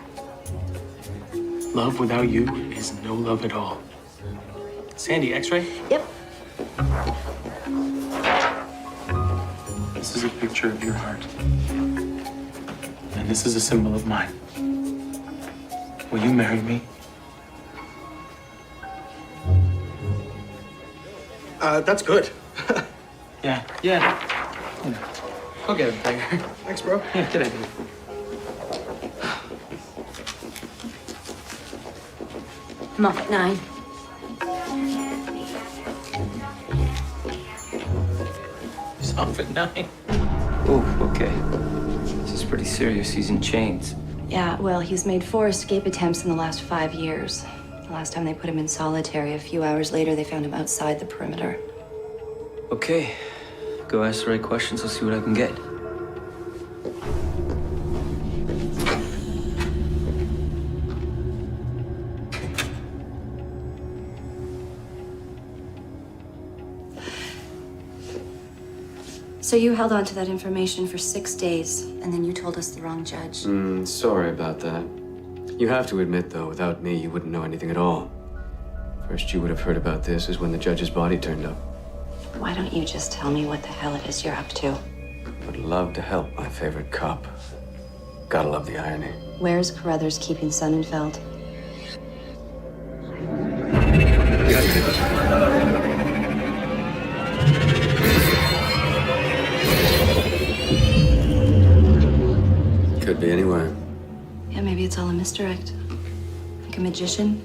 Love without you is no love at all. Sandy, X-ray? Yep. This is a picture of your heart. And this is a symbol of mine. Will you marry me? That's good. Yeah. Go get him, Tiger. Thanks, bro. Yeah, get it. I'm off at 9. He's off at 9. Oh, okay. This is pretty serious. He's in chains. Yeah, well, he's made 4 escape attempts in the last 5 years. The last time they put him in solitary, a few hours later, they found him outside the perimeter. Okay. Go ask the right questions. I'll see what I can get. So you held on to that information for 6 days, and then you told us the wrong judge. Sorry about that. You have to admit, though, without me, you wouldn't know anything at all. First you would have heard about this is when the judge's body turned up. Why don't you just tell me what the hell it is you're up to? Would love to help my favorite cop. Gotta love the irony. Where's Carruthers keeping Sonnenfeld? Could be anywhere. Yeah, maybe it's all a misdirect. Like a magician.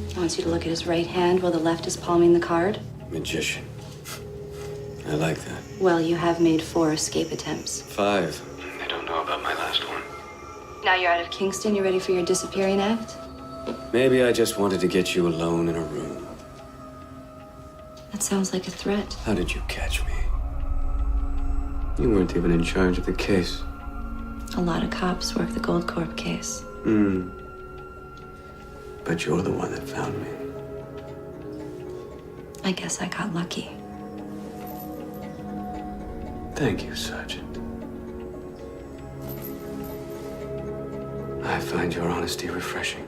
He wants you to look at his right hand while the left is palming the card. Magician. I like that. Well, you have made 4 escape attempts. 5. I don't know about my last one. Now you're out of Kingston, you ready for your disappearing act? Maybe I just wanted to get you alone in a room. That sounds like a threat. How did you catch me? You weren't even in charge of the case. A lot of cops work the Goldcorp case. But you're the one that found me. I guess I got lucky. Thank you, Sergeant. I find your honesty refreshing.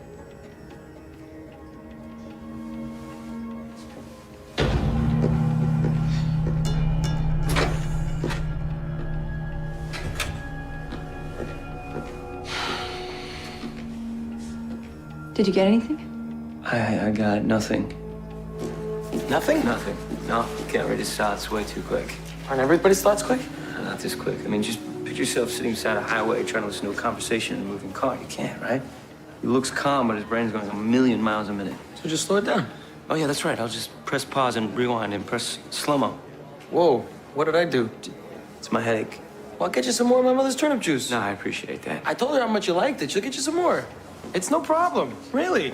Did you get anything? I got nothing. Nothing? Nothing. No, can't read his thoughts way too quick. Aren't everybody's thoughts quick? Not this quick. I mean, just picture yourself sitting beside a highway trying to listen to a conversation in a moving car. You can't, right? He looks calm, but his brain's going a million miles a minute. So just slow it down. Oh, yeah, that's right. I'll just press pause and rewind and press slow-mo. Whoa, what did I do? It's my headache. Well, I'll get you some more of my mother's turnip juice. No, I appreciate that. I told her how much you liked it. She'll get you some more. It's no problem. Really.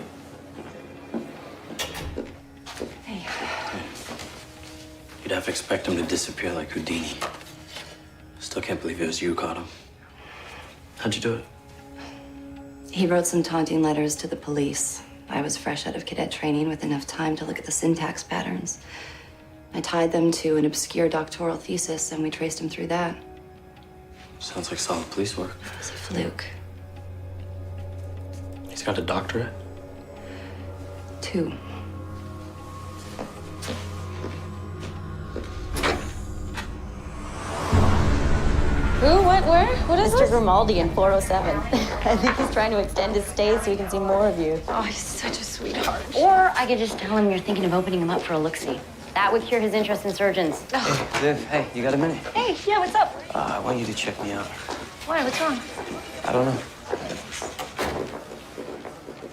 You'd have to expect him to disappear like Houdini. Still can't believe it was you who caught him. How'd you do it? He wrote some taunting letters to the police. I was fresh out of cadet training with enough time to look at the syntax patterns. I tied them to an obscure doctoral thesis, and we traced him through that. Sounds like solid police work. It was a fluke. He's got a doctorate? 2. Who? What? Where? What is Mr. this? Grimaldi in 407. I think he's trying to extend his stay so he can see more of you. Oh, he's such a sweetheart. Or I could just tell him you're thinking of opening him up for a look-see. That would cure his interest in surgeons. Viv, hey, you got a minute? Hey, yeah, what's up? I want you to check me out. Why? What's wrong? I don't know.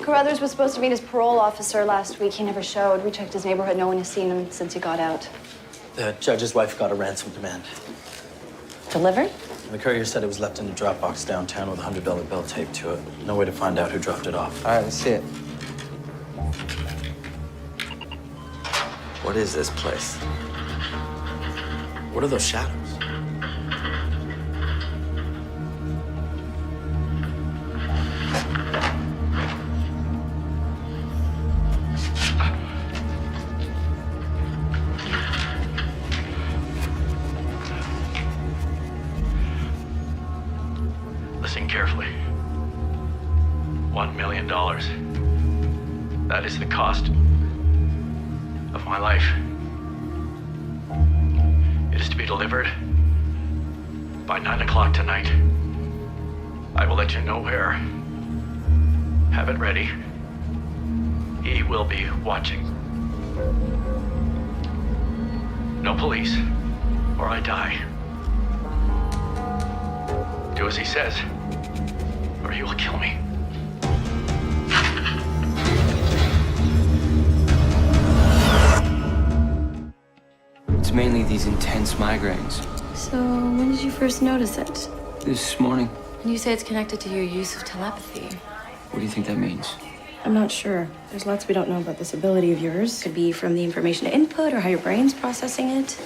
Carruthers was supposed to meet his parole officer last week. He never showed. We checked his neighborhood. No one has seen him since he got out. The judge's wife got a ransom demand. Delivered? The courier said it was left in a drop box downtown with a $100 bill taped to it. No way to find out who dropped it off. All right, let's see it. What is this place? What are those shadows? Listen carefully. $1 million. That is the cost of my life. It is to be delivered by 9 o'clock tonight. I will let you know where. Have it ready. He will be watching. No police, or I die. Do as he says, or he will kill me. It's mainly these intense migraines. So, when did you first notice it? This morning. And you say it's connected to your use of telepathy. What do you think that means? I'm not sure. There's lots we don't know about this ability of yours. Could be from the information input or how your brain's processing it.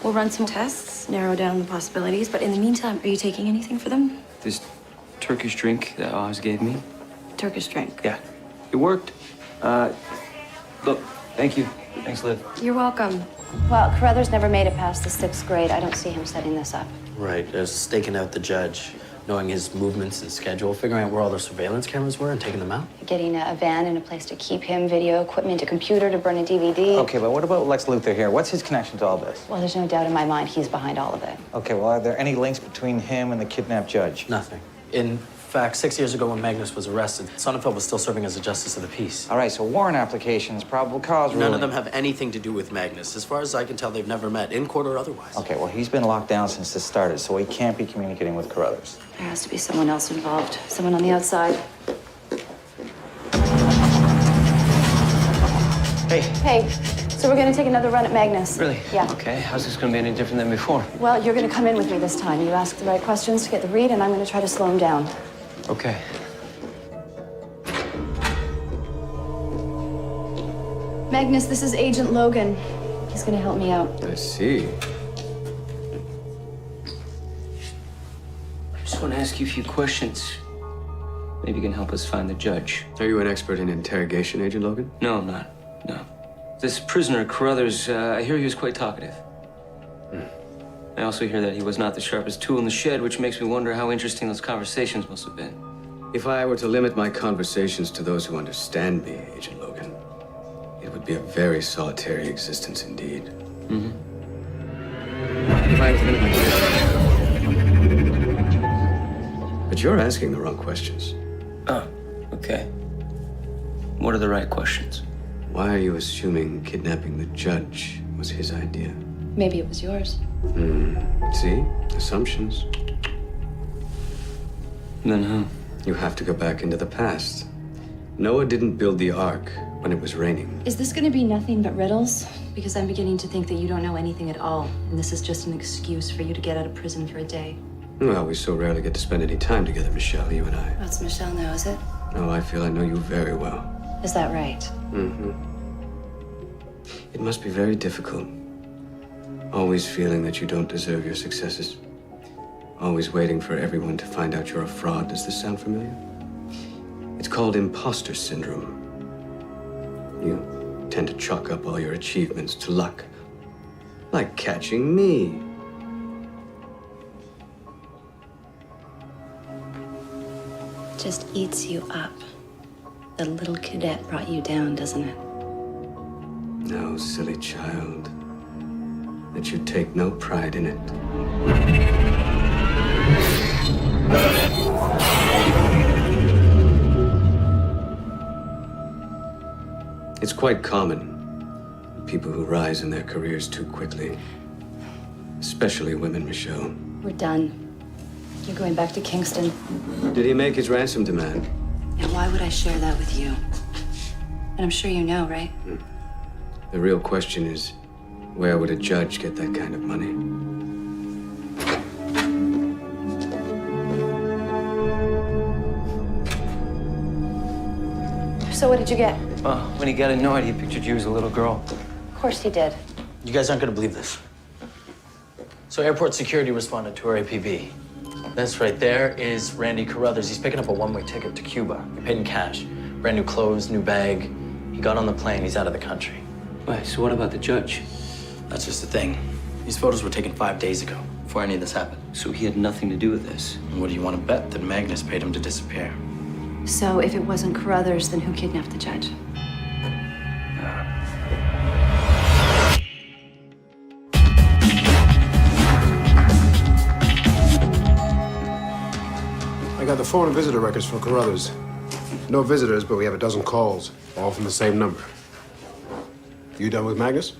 We'll run some tests, narrow down the possibilities, but in the meantime, are you taking anything for them? This Turkish drink that Oz gave me? Turkish drink. Yeah, it worked. Look, thank you. Thanks, Liv. You're welcome. Well, Carruthers never made it past the 6th grade. I don't see him setting this up. Right, there's staking out the judge, knowing his movements and schedule, figuring out where all the surveillance cameras were and taking them out. Getting a van and a place to keep him, video equipment, a computer to burn a DVD. Okay, but what about Lex Luthor here? What's his connection to all this? Well, there's no doubt in my mind he's behind all of it. Okay, well, are there any links between him and the kidnapped judge? Nothing. In fact, 6 years ago when Magnus was arrested, Sonnenfeld was still serving as a justice of the peace. All right, so warrant applications, probable cause None ruling. of them have anything to do with Magnus. As far as I can tell, they've never met, in court or otherwise. Okay, well, he's been locked down since this started, so he can't be communicating with Carruthers. There has to be someone else involved. Someone on the outside. Hey. Hey, so we're gonna take another run at Magnus. Really? Yeah. Okay, how's this gonna be any different than before? Well, you're gonna come in with me this time. You ask the right questions to get the read, and I'm gonna try to slow him down. Okay. Magnus, this is Agent Logan. He's gonna help me out. I see. I just want to ask you a few questions. Maybe you can help us find the judge. Are you an expert in interrogation, Agent Logan? No, I'm not. No. This prisoner, Carruthers, I hear he was quite talkative. I also hear that he was not the sharpest tool in the shed, which makes me wonder how interesting those conversations must have been. If I were to limit my conversations to those who understand me, Agent Logan, it would be a very solitary existence indeed. Mm-hmm. If I were to limit my... But you're asking the wrong questions. Oh, okay. What are the right questions? Why are you assuming kidnapping the judge was his idea? Maybe it was yours. See? Assumptions. Then who? You have to go back into the past. Noah didn't build the ark when it was raining. Is this gonna be nothing but riddles? Because I'm beginning to think that you don't know anything at all, and this is just an excuse for you to get out of prison for a day. Well, we so rarely get to spend any time together, Michelle, you and I. That's Michelle now, is it? Oh, I feel I know you very well. Is that right? Mm-hmm. It must be very difficult. Always feeling that you don't deserve your successes. Always waiting for everyone to find out you're a fraud. Does this sound familiar? It's called imposter syndrome. You tend to chalk up all your achievements to luck. Like catching me. Just eats you up. The little cadet brought you down, doesn't it? No, silly child. That you take no pride in it. It's quite common. People who rise in their careers too quickly. Especially women, Michelle. We're done. You're going back to Kingston. Did he make his ransom demand? And why would I share that with you? And I'm sure you know, right? The real question is, where would a judge get that kind of money? So what did you get? Well, when he got annoyed, he pictured you as a little girl. Of course he did. You guys aren't gonna believe this. So airport security responded to our APB. This right there is Randy Carruthers. He's picking up a one-way ticket to Cuba. He paid in cash. Brand new clothes, new bag. He got on the plane. He's out of the country. Wait, so what about the judge? That's just the thing. These photos were taken 5 days ago, before any of this happened. So he had nothing to do with this? And what do you want to bet that Magnus paid him to disappear? So if it wasn't Carruthers, then who kidnapped the judge? I got the phone and visitor records from Carruthers. No visitors, but we have a dozen calls, all from the same number. You done with Magnus?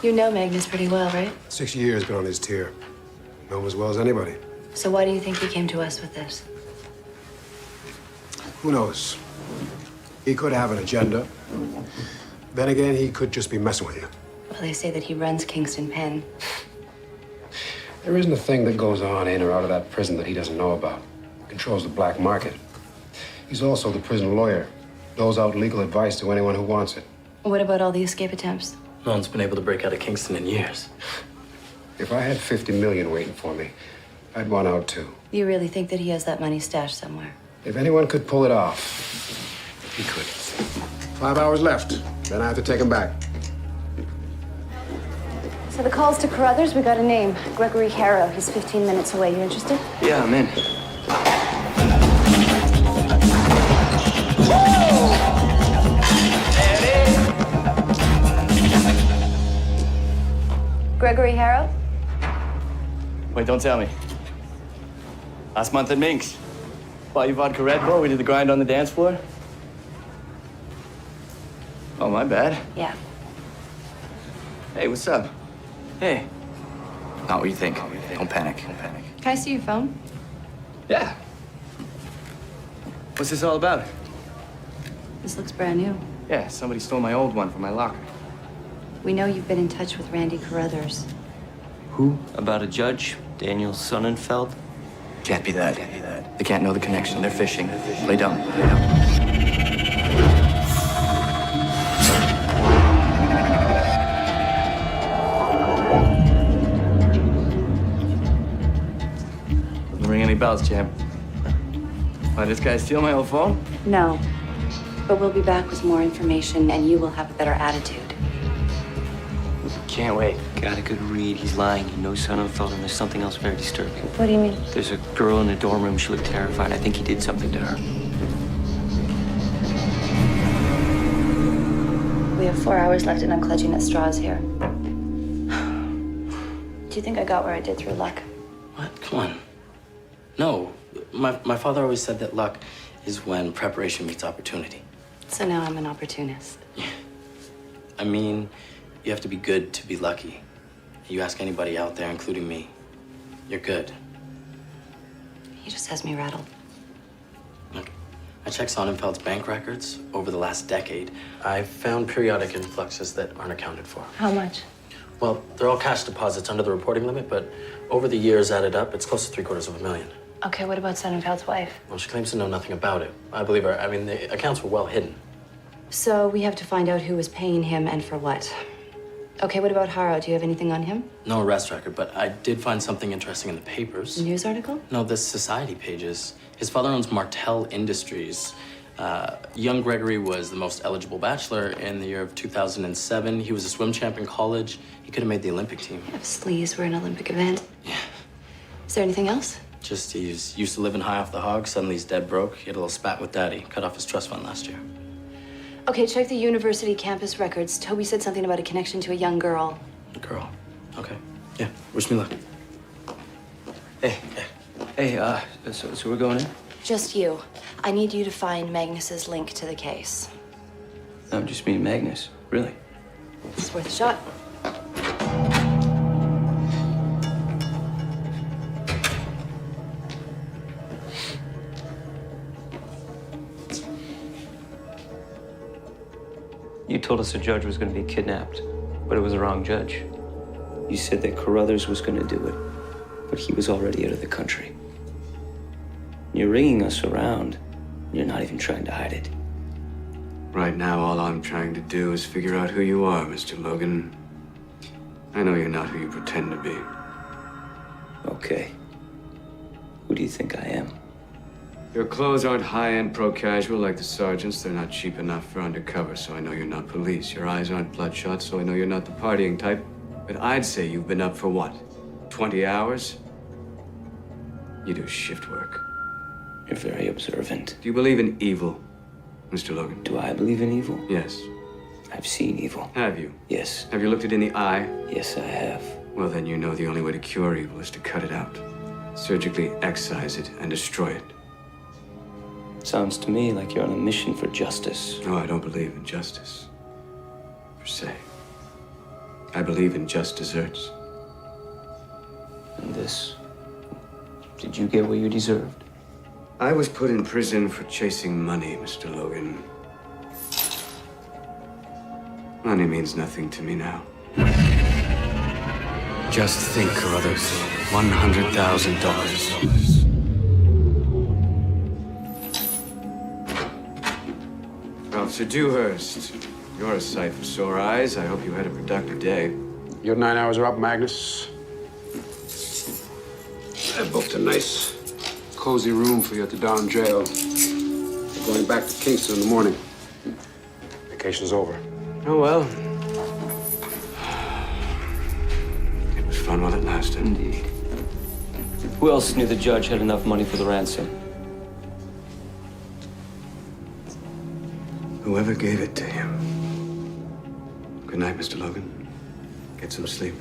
You know Magnus pretty well, right? 6 years been on his tier. Know him as well as anybody. So why do you think he came to us with this? Who knows? He could have an agenda. Then again, he could just be messing with you. Well, they say that he runs Kingston Pen. There isn't a thing that goes on in or out of that prison that he doesn't know about. Controls the black market. He's also the prison lawyer. Doles out legal advice to anyone who wants it. What about all the escape attempts? No one's been able to break out of Kingston in years. If I had 50 million waiting for me, I'd want out too. You really think that he has that money stashed somewhere? If anyone could pull it off, he could. 5 hours left. Then I have to take him back. So the calls to Carruthers, we got a name. Gregory Harrow. He's 15 minutes away. You interested? Yeah, I'm in. Gregory Harrow? Wait, don't tell me. Last month at Minx. Bought you vodka Red Bull, we did the grind on the dance floor. Oh, my bad. Yeah. Hey, what's up? Hey. Not what you think. Don't panic. Don't panic. Can I see your phone? Yeah. What's this all about? This looks brand new. Yeah, somebody stole my old one from my locker. We know you've been in touch with Randy Carruthers. Who? About a judge, Daniel Sonnenfeld? Can't be that. They can't know the connection. They're fishing. Lay down. Lay down. Doesn't ring any bells, champ. Why, this guy steal my old phone? No. But we'll be back with more information, and you will have a better attitude. Can't wait. Got a good read. He's lying. He knows Sonnenfeld, and there's something else very disturbing. What do you mean? There's a girl in the dorm room. She looked terrified. I think he did something to her. We have 4 hours left, and I'm clutching at straws here. Do you think I got where I did through luck? What? Come on. No. My father always said that luck is when preparation meets opportunity. So now I'm an opportunist. I mean, you have to be good to be lucky. You ask anybody out there, including me, you're good. He just has me rattled. Look, I checked Sonnenfeld's bank records over the last decade. I found periodic influxes that aren't accounted for. How much? Well, they're all cash deposits under the reporting limit, but over the years added up, it's close to $750,000. Okay, what about Sonnenfeld's wife? Well, she claims to know nothing about it. I believe her. I mean, the accounts were well hidden. So we have to find out who was paying him and for what. Okay, what about Haro? Do you have anything on him? No arrest record, but I did find something interesting in the papers. A news article? No, the society pages. His father owns Martell Industries. Young Gregory was the most eligible bachelor in the year of 2007. He was a swim champ in college. He could have made the Olympic team. If sleaze were an Olympic event. Yeah. Is there anything else? Just he's used to living high off the hog. Suddenly he's dead broke. He had a little spat with Daddy. Cut off his trust fund last year. Okay, check the university campus records. Toby said something about a connection to a young girl. A girl? Okay. Yeah, wish me luck. Hey, so we're going in? Just you. I need you to find Magnus's link to the case. No, just me and Magnus. Really? It's worth a shot. You told us a judge was going to be kidnapped, but it was the wrong judge. You said that Carruthers was going to do it, but he was already out of the country. You're ringing us around. You're not even trying to hide it. Right now, all I'm trying to do is figure out who you are, Mr. Logan. I know you're not who you pretend to be. Okay. Who do you think I am? Your clothes aren't high-end pro-casual like the sergeants. They're not cheap enough for undercover, so I know you're not police. Your eyes aren't bloodshot, so I know you're not the partying type. But I'd say you've been up for what? 20 hours? You do shift work. You're very observant. Do you believe in evil, Mr. Logan? Do I believe in evil? Yes. I've seen evil. Have you? Yes. Have you looked it in the eye? Yes, I have. Well, then you know the only way to cure evil is to cut it out. Surgically excise it and destroy it. Sounds to me like you're on a mission for justice. No, I don't believe in justice, per se. I believe in just desserts. And this? Did you get what you deserved? I was put in prison for chasing money, Mr. Logan. Money means nothing to me now. Just think, Carruthers. $100,000. Officer Dewhurst, you're a sight for sore eyes. I hope you had a productive day. Your 9 hours are up, Magnus. I booked a nice, cozy room for you at the Down Jail. We're going back to Kingston in the morning. Vacation's over. Oh, well. It was fun while it lasted. Indeed. Who else knew the judge had enough money for the ransom? Whoever gave it to him. Good night, Mr. Logan. Get some sleep.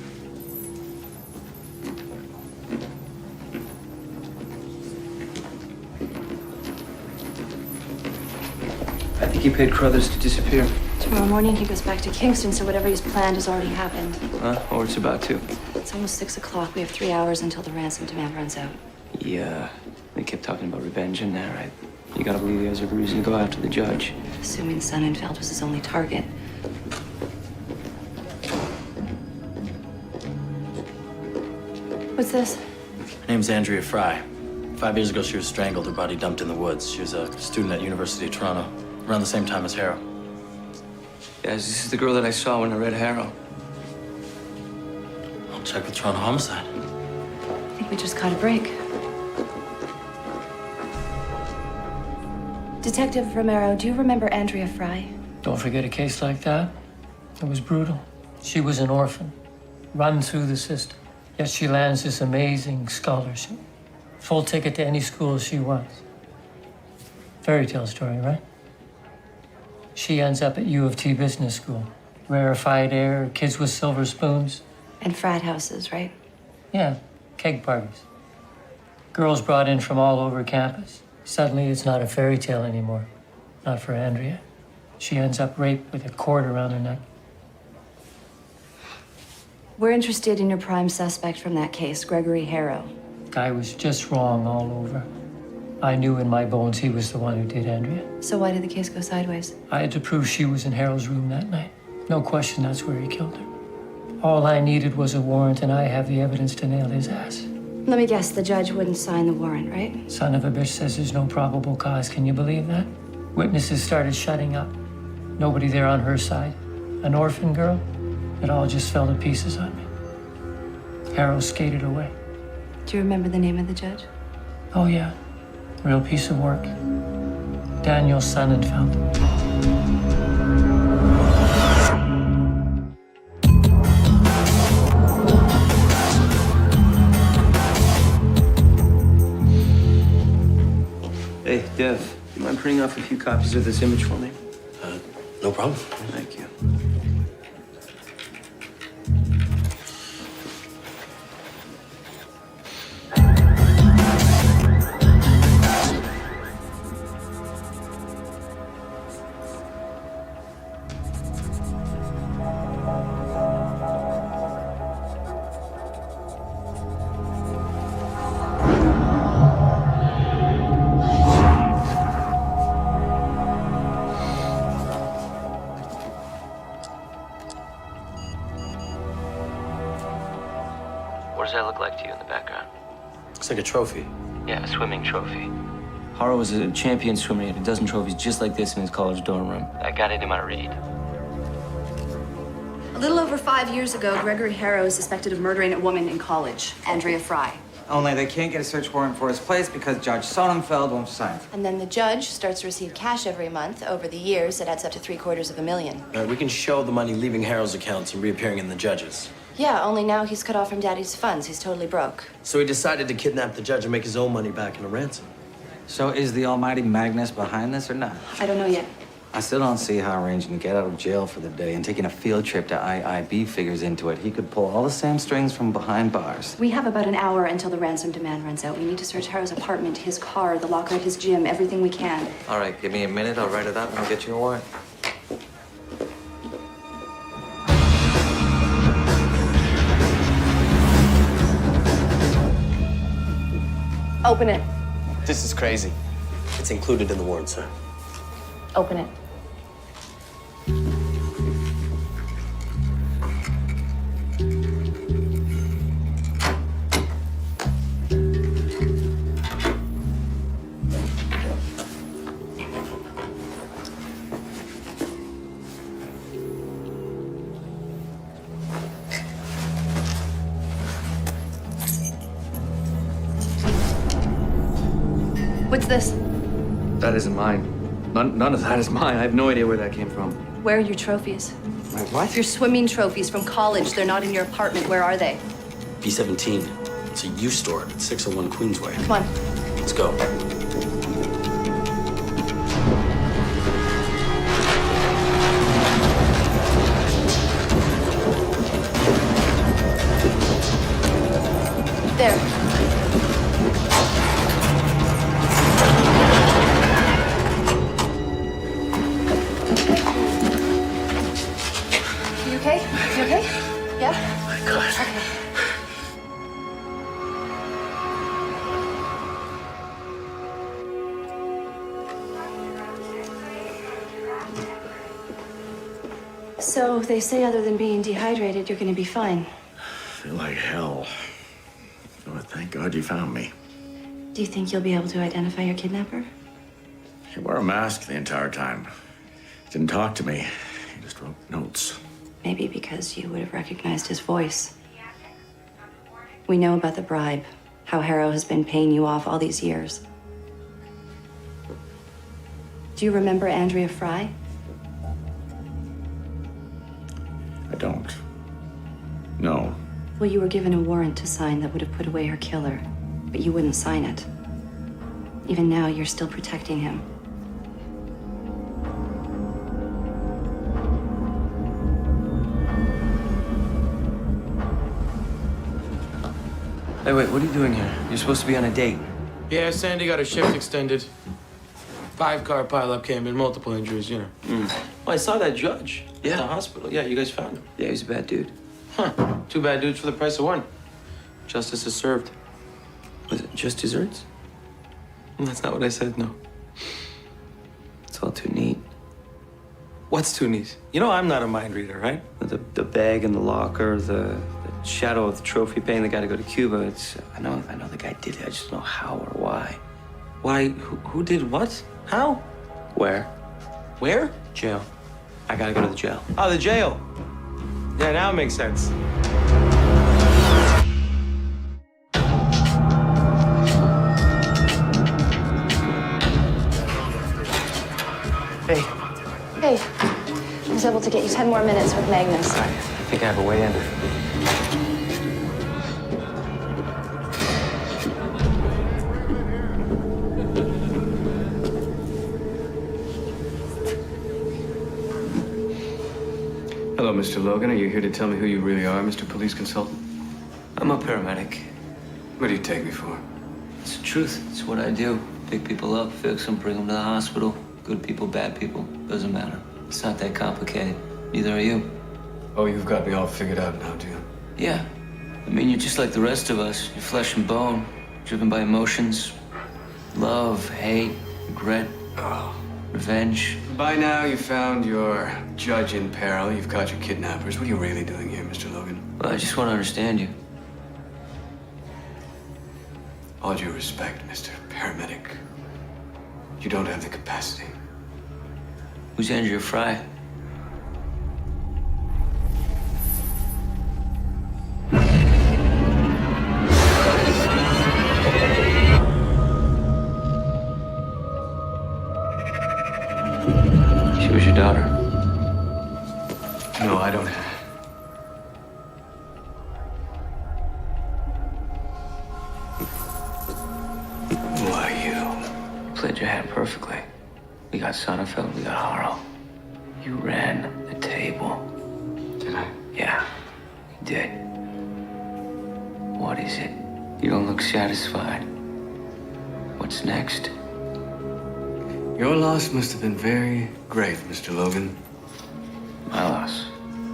he paid Carruthers to disappear? Tomorrow morning he goes back to Kingston, so whatever he's planned has already happened. Or it's about to. It's almost 6 o'clock. We have 3 hours until the ransom demand runs out. Yeah, they kept talking about revenge in there, right? You gotta believe he has every reason to go after the judge. Assuming Sonnenfeld was his only target. What's this? Her name's Andrea Fry. 5 years ago, she was strangled, her body dumped in the woods. She was a student at University of Toronto, around the same time as Harrow. Guys, this is the girl that I saw when I read Harrow. I'll check with Toronto Homicide. I think we just caught a break. Detective Romero, do you remember Andrea Fry? Don't forget a case like that. It was brutal. She was an orphan, run through the system. Yet she lands this amazing scholarship. Full ticket to any school she wants. Fairy tale story, right? She ends up at U of T Business School. Rarefied air, kids with silver spoons. And frat houses, right? Yeah, keg parties. Girls brought in from all over campus. Suddenly it's not a fairy tale anymore. Not for Andrea. She ends up raped with a cord around her neck. We're interested in your prime suspect from that case, Gregory Harrow. Guy was just wrong all over. I knew in my bones he was the one who did Andrea. So why did the case go sideways? I had to prove she was in Harrow's room that night. No question that's where he killed her. All I needed was a warrant, and I have the evidence to nail his ass. Let me guess, the judge wouldn't sign the warrant, right? Son of a bitch says there's no probable cause. Can you believe that? Witnesses started shutting up. Nobody there on her side. An orphan girl? It all just fell to pieces on me. Harrow skated away. Do you remember the name of the judge? Oh, yeah. Real piece of work. Daniel Sonnenfeld. Hey, Dev, you mind printing off a few copies of this image for me? No problem. Thank you. What does that look like to you in the background? Looks like a trophy. Yeah, a swimming trophy. Harrow was a champion swimmer. He had a dozen trophies just like this in his college dorm room. I got it in my read. A little over 5 years ago, Gregory Harrow is suspected of murdering a woman in college, Andrea Fry. Only they can't get a search warrant for his place because Judge Sonnenfeld won't sign. And then the judge starts to receive cash every month. Over the years, it adds up to $750,000. All right, we can show the money leaving Harrow's accounts and reappearing in the judge's. Yeah, only now he's cut off from Daddy's funds. He's totally broke. So he decided to kidnap the judge and make his own money back in a ransom. So is the almighty Magnus behind this or not? I don't know yet. I still don't see how arranging to get out of jail for the day and taking a field trip to IIB figures into it. He could pull all the same strings from behind bars. We have about an hour until the ransom demand runs out. We need to search Harrow's apartment, his car, the locker at his gym, everything we can. All right, give me a minute. I'll write it up and I'll get you a warrant. Open it. This is crazy. It's included in the warrant, sir. Open it. What's this? That isn't mine. None of that is mine. I have no idea where that came from. Where are your trophies? My what? Your swimming trophies from college. They're not in your apartment. Where are they? B-17. It's a U store at 601 Queensway. Come on. Let's go. There. So they say other than being dehydrated, you're gonna be fine. I feel like hell. But thank God you found me. Do you think you'll be able to identify your kidnapper? He wore a mask the entire time. He didn't talk to me. He just wrote notes. Maybe because you would have recognized his voice. We know about the bribe, how Harrow has been paying you off all these years. Do you remember Andrea Fry? I don't. No. Well, you were given a warrant to sign that would have put away her killer, but you wouldn't sign it. Even now, you're still protecting him. Hey, wait, what are you doing here? You're supposed to be on a date. Yeah, Sandy got her shift extended. 5-car pileup came in, multiple injuries, you know. Oh, I saw that judge at the hospital. Yeah, you guys found him. Yeah, he's a bad dude. Huh. 2 bad dudes for the price of 1. Justice is served. Was it just desserts? That's not what I said, no. It's all too neat. What's too neat? You know I'm not a mind reader, right? The bag in the locker, the shadow of the trophy paying the guy to go to Cuba. I know the guy did it. I just don't know how or why. Why? Who did what? How? Where? Where? Jail. I gotta go to the jail. Oh, the jail. Yeah, now it makes sense. Hey. Hey. I was able to get you 10 more minutes with Magnus. I think I have a way in. Hello, Mr. Logan. Are you here to tell me who you really are, Mr. Police Consultant? I'm a paramedic. What do you take me for? It's the truth. It's what I do. Pick people up, fix them, bring them to the hospital. Good people, bad people. Doesn't matter. It's not that complicated. Neither are you. Oh, you've got me all figured out now, do you? Yeah. I mean, you're just like the rest of us. You're flesh and bone, driven by emotions. Love, hate, regret, revenge. By now, you found your judge in peril. You've caught your kidnappers. What are you really doing here, Mr. Logan? Well, I just want to understand you. All due respect, Mr. Paramedic. You don't have the capacity. Who's Andrea Fry? She was your daughter. No, I don't have. Who are you? You played your hand perfectly. We got Sonnenfeld, we got Harrow. You ran the table. Did I? Yeah, you did. What is it? You don't look satisfied. What's next? Your loss must have been very great, Mr. Logan. My loss.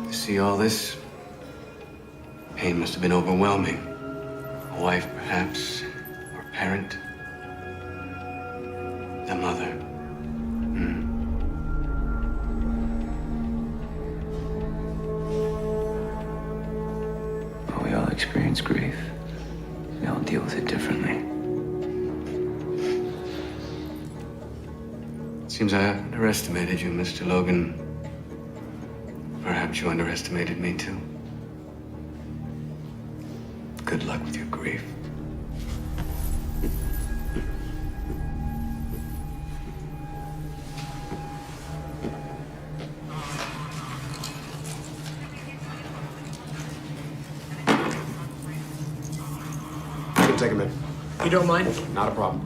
You see all this? Pain must have been overwhelming. A wife, perhaps, or parent. The mother. Well, we all experience grief. We all deal with it differently. Seems I underestimated you, Mr. Logan. Perhaps you underestimated me, too. Good luck with your grief. You can take a minute. You don't mind? Not a problem.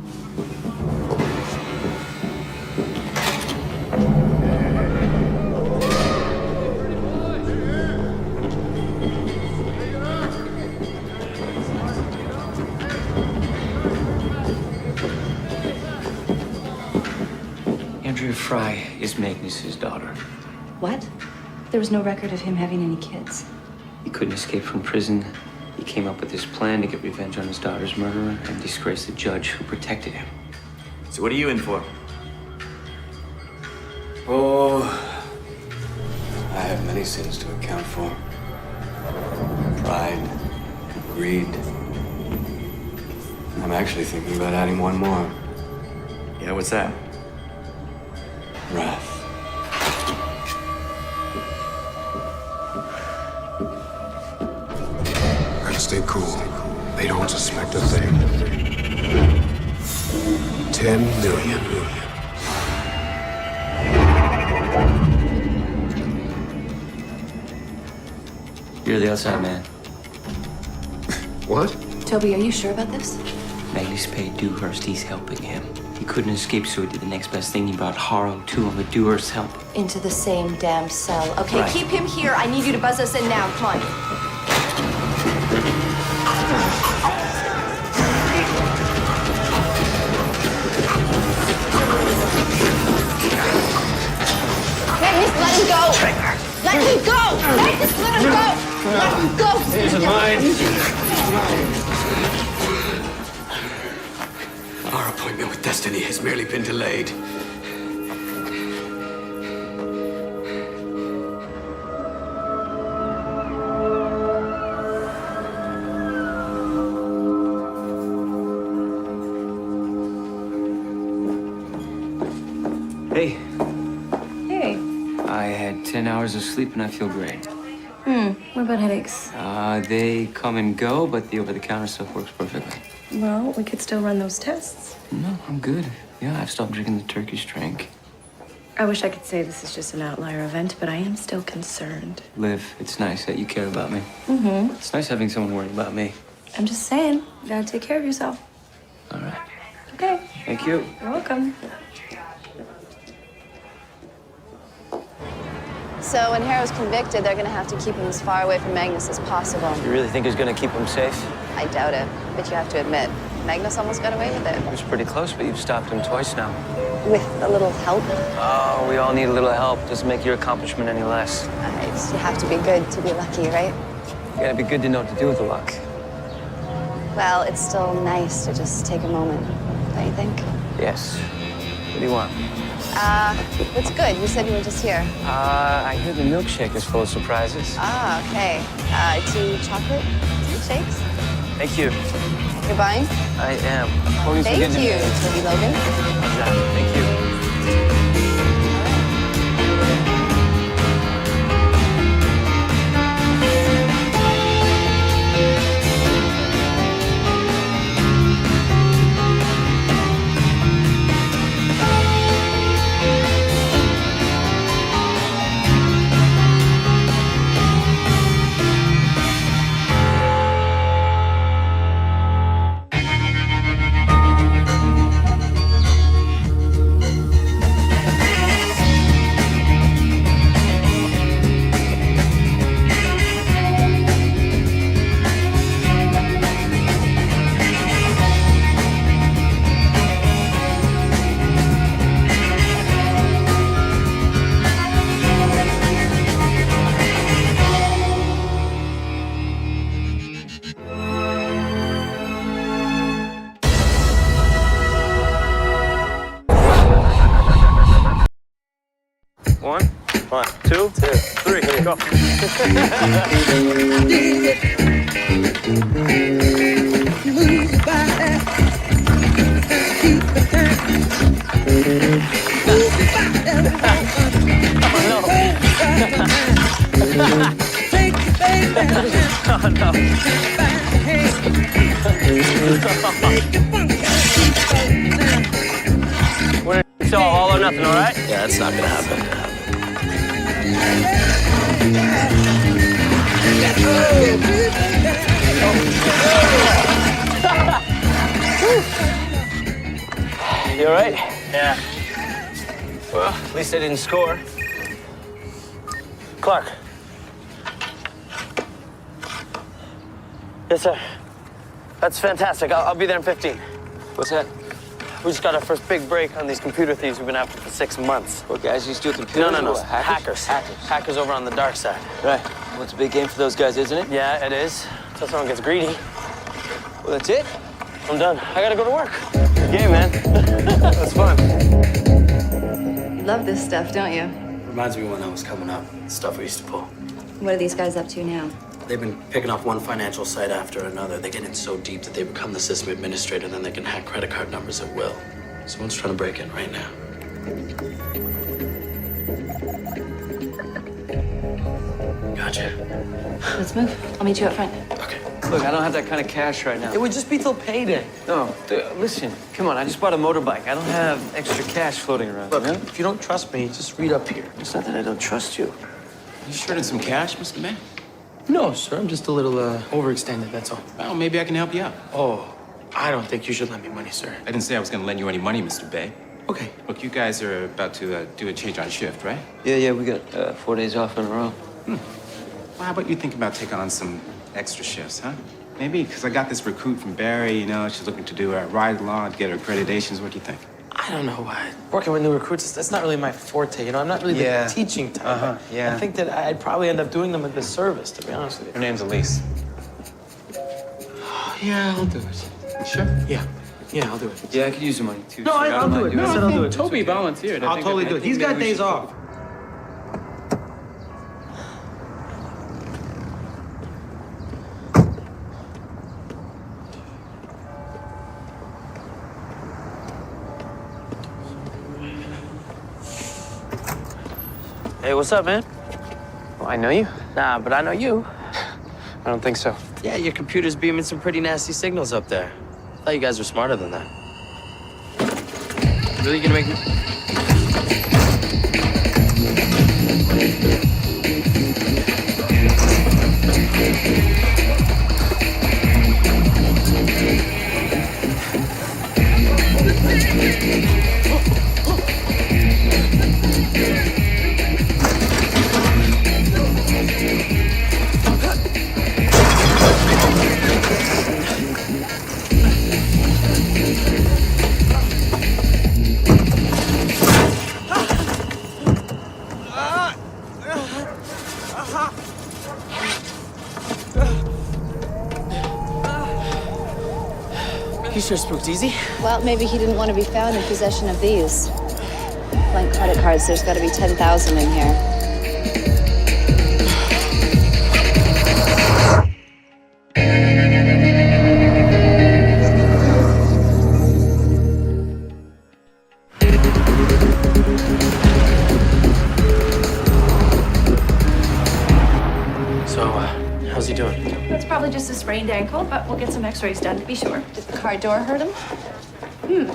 Andrea Fry is Magnus's daughter. What? There was no record of him having any kids. He couldn't escape from prison. He came up with this plan to get revenge on his daughter's murderer and disgrace the judge who protected him. So what are you in for? Oh, I have many sins to account for. Pride, greed. I'm actually thinking about adding one more. Yeah, what's that? Wrath. Gotta stay cool. They don't suspect a thing. 10 million. You're the outside man. What? Toby, are you sure about this? Magnus paid Dewhurst. He's helping him. He couldn't escape, so he did the next best thing. He brought Harrow to him with Dewhurst's help. Into the same damn cell. Okay, Right. keep him here. I need you to buzz us in now. Come on. Magnus, let him go! Let him go! Magnus, let him go! Let him go! These are mine. Our appointment with destiny has merely been delayed. Hey, Hey. I had 10 hours of sleep and I feel great. What about headaches? They come and go, but the over-the-counter stuff works perfectly. Well, we could still run those tests. No, I'm good. Yeah, I've stopped drinking the Turkish drink. I wish I could say this is just an outlier event, but I am still concerned. Liv, it's nice that you care about me. Mm-hmm. It's nice having someone worried about me. I'm just saying, you gotta take care of yourself. All right. Okay. Thank you. You're welcome. So when Harrow's convicted, they're gonna have to keep him as far away from Magnus as possible. You really think he's gonna keep him safe? I doubt it, but you have to admit, Magnus almost got away with it. He was pretty close, but you've stopped him twice now. With a little help. Oh, we all need a little help. Doesn't make your accomplishment any less. You have to be good to be lucky, right? You gotta be good to know what to do with the luck. Well, it's still nice to just take a moment, don't you think? Yes. What do you want? What's good? You said you were just here. I hear the milkshake is full of surprises. Ah, okay. 2 chocolate shakes? Thank you. You're buying? I am. Holding some Thank good you, news. Toby Logan. Thank you. One, 2, 3, go. It's all or nothing, all right? Yeah, that's not gonna happen. You all right? Yeah. Well, at least I didn't score. Clark. Yes, sir. That's fantastic. I'll be there in 15. What's that? We just got our first big break on these computer thieves we've been after for 6 months. What, guys, you steal computers? No. What, hackers? Hackers over on the dark side. Right. Well, it's a big game for those guys, isn't it? Yeah, it is. Until someone gets greedy. Well, that's it. I'm done. I gotta go to work. Good game, man. That's fun. Love this stuff, don't you? Reminds me of when I was coming up. Stuff we used to pull. What are these guys up to now? They've been picking off one financial site after another. They get in so deep that they become the system administrator, and then they can hack credit card numbers at will. Someone's trying to break in right now. Gotcha. Let's move. I'll meet you up front. Look, I don't have that kind of cash right now. It would just be till payday. No, listen, come on, I just bought a motorbike. I don't have extra cash floating around. Look, if you don't trust me, just read up here. It's not that I don't trust you. You shorted some cash, Mr. May? No, sir, I'm just a little overextended, that's all. Well, maybe I can help you out. Oh, I don't think you should lend me money, sir. I didn't say I was going to lend you any money, Mr. Bay. Okay. Look, you guys are about to do a change on shift, right? Yeah, we got 4 days off in a row. Well, how about you think about taking on some extra shifts, huh? Maybe, because I got this recruit from Barry, she's looking to do a ride along to get her accreditations. What do you think? I don't know why. Working with new recruits, that's not really my forte, I'm not really the teaching type. Yeah. I think that I'd probably end up doing them a disservice, to be honest with you. Her name's Elise. Yeah, I'll do it. Sure? Yeah, I'll do it. Yeah, I could use the money too. No, sir. I'll don't do mind it. doing I said I'll do it. Toby volunteered. I'll totally do it. He's got days off. Hey, what's up, man? Well, I know you. Nah, but I know you. I don't think so. Yeah, your computer's beaming some pretty nasty signals up there. I thought you guys were smarter than that. Really gonna make me... You sure spooked easy? Well, maybe he didn't want to be found in possession of these. Blank credit cards, there's got to be 10,000 in here. So, how's he doing? It's probably just a sprained ankle, but we'll get some x-rays done to be sure. Did the car door hurt him?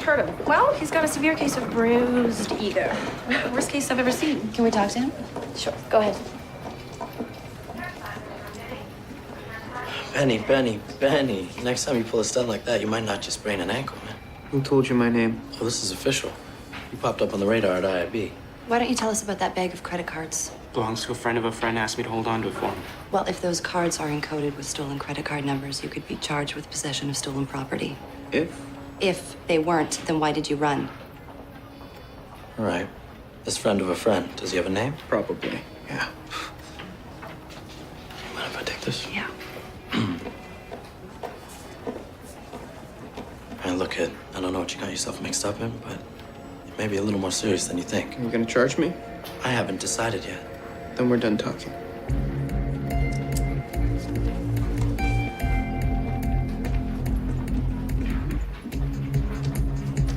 Hurt him. Well, he's got a severe case of bruised ego. Worst case I've ever seen. Can we talk to him? Sure, go ahead. Benny. Next time you pull a stunt like that, you might not just sprain an ankle, man. Who told you my name? Oh, this is official. You popped up on the radar at IIB. Why don't you tell us about that bag of credit cards? Belongs to a friend of a friend, asked me to hold on to it for him. Well, if those cards are encoded with stolen credit card numbers, you could be charged with possession of stolen property. If they weren't, then why did you run? All right. This friend of a friend, does he have a name? Probably. Yeah. Mind if I take this? Yeah. Hey, look, kid, I don't know what you got yourself mixed up in, but it may be a little more serious than you think. You gonna charge me? I haven't decided yet. Then we're done talking.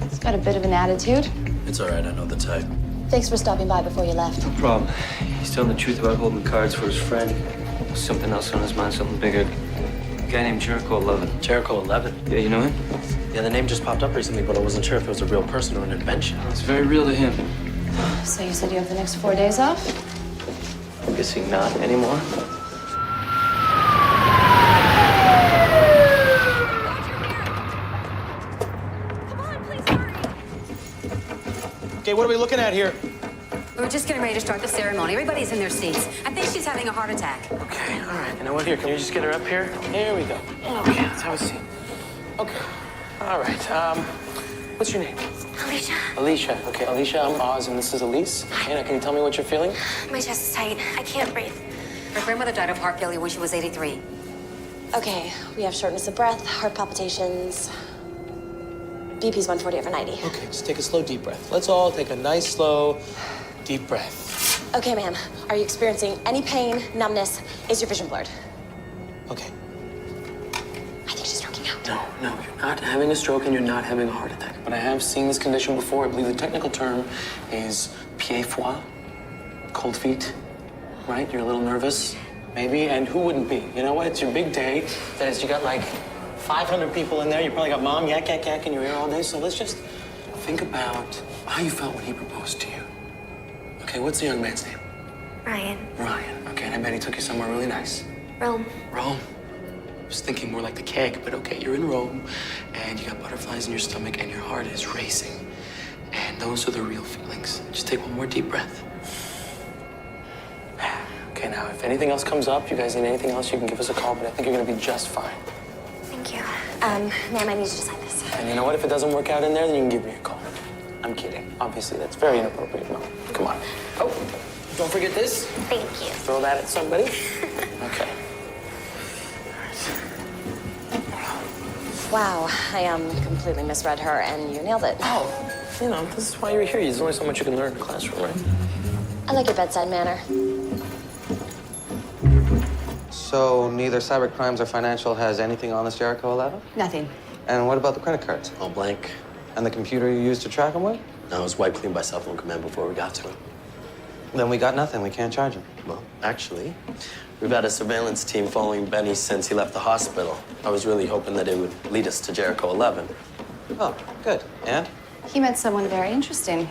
He's got a bit of an attitude. It's all right, I know the type. Thanks for stopping by before you left. No problem. He's telling the truth about holding cards for his friend. Something else on his mind, something bigger. A guy named Jericho 11. Jericho 11? Yeah, you know him? Yeah, the name just popped up recently, but I wasn't sure if it was a real person or an invention. It's very real to him. So you said you have the next 4 days off? I'm guessing not anymore. Okay, what are we looking at here? We're just getting ready to start the ceremony. Everybody's in their seats. I think she's having a heart attack. Okay, all right. You know what? Here, can you just get her up here? Here we go. Okay, let's have a seat. Okay. All right. What's your name? Alicia. Alicia. Okay, Alicia, I'm Oz, and this is Elise. Anna, can you tell me what you're feeling? My chest is tight. I can't breathe. Her grandmother died of heart failure when she was 83. Okay, we have shortness of breath, heart palpitations. BP's 140/90. Okay, just take a slow, deep breath. Let's all take a nice, slow, deep breath. Okay, ma'am. Are you experiencing any pain, numbness? Is your vision blurred? Okay. I think she's stroking out. No, you're not having a stroke and you're not having a heart attack. But I have seen this condition before. I believe the technical term is pied froid, cold feet, right? You're a little nervous, maybe, and who wouldn't be? You know what? It's your big day. That is, you got like 500 people in there. You probably got mom yak in your ear all day. So let's just think about how you felt when he proposed to you. Okay, what's the young man's name? Ryan. Ryan. Okay, and I bet he took you somewhere really nice. Rome. Rome. I was thinking more like the keg, but okay, you're in Rome, and you got butterflies in your stomach, and your heart is racing. And those are the real feelings. Just take one more deep breath. Okay, now, if anything else comes up, you guys need anything else, you can give us a call, but I think you're gonna be just fine. Thank you. Ma'am, I need you to sign this. And you know what? If it doesn't work out in there, then you can give me a call. I'm kidding. Obviously, that's very inappropriate. No, come on. Oh, don't forget this. Thank you. Throw that at somebody. Okay. Wow, I completely misread her, and you nailed it. Oh, you know, this is why you're here. There's only so much you can learn in the classroom, right? I like your bedside manner. So neither cybercrimes or financial has anything on this Jericho 11? Nothing. And what about the credit cards? All blank. And the computer you used to track them with? No, it was wiped clean by cell phone command before we got to him. Then we got nothing. We can't charge him. Well, actually, we've had a surveillance team following Benny since he left the hospital. I was really hoping that it would lead us to Jericho 11. Oh, good. And? He met someone very interesting.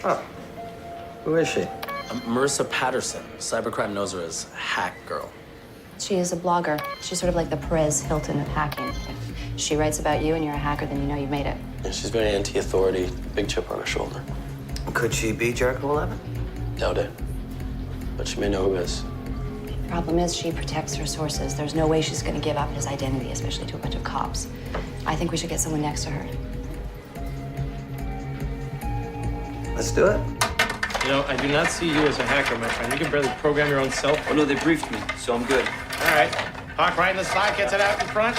Oh. Who is she? Marissa Patterson. Cybercrime knows her as Hack Girl. She is a blogger. She's sort of like the Perez Hilton of hacking. If she writes about you and you're a hacker, then you know you've made it. Yeah, she's very anti-authority, big chip on her shoulder. Could she be Jericho 11? Doubt it. But she may know who is. Problem is, she protects her sources. There's no way she's going to give up his identity, especially to a bunch of cops. I think we should get someone next to her. Let's do it. You know, I do not see you as a hacker, my friend. You can barely program your own self. Oh, no, they briefed me, so I'm good. All right. Park right in the slot, gets it out in front.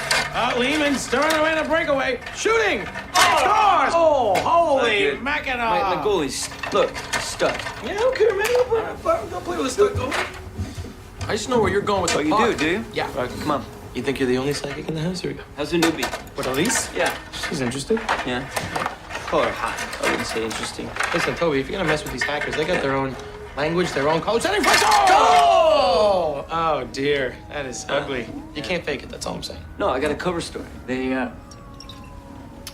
Lehman stirring away in a breakaway. Shooting! Scores! Oh, holy Mackinac! My goalie's, look, stuck. Yeah, I don't care, man. Go play with a stuck goalie. I just know where you're going with the you puck. do you? Yeah. All right, come on. You think you're the only psychic in the house? Here we go. How's the newbie? What, Elise? Yeah. She's interested. Yeah. Call her hot. I wouldn't say interesting. Listen, Toby, if you're gonna mess with these hackers, they got their own language, their own code. Setting for goal! Oh, dear. That is ugly. You can't fake it, that's all I'm saying. No, I got a cover story. I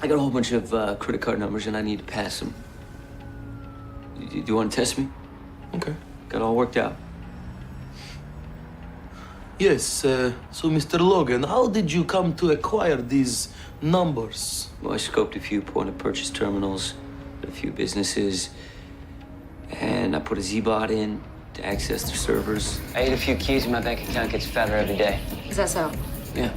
got a whole bunch of credit card numbers, and I need to pass them. Do you want to test me? Okay. Got it all worked out. Yes, so Mr. Logan, how did you come to acquire these numbers? Well, I scoped a few point-of-purchase terminals, a few businesses, and I put a Z-bot in to access their servers. I ate a few keys, and my bank account gets fatter every day. Is that so? Yeah.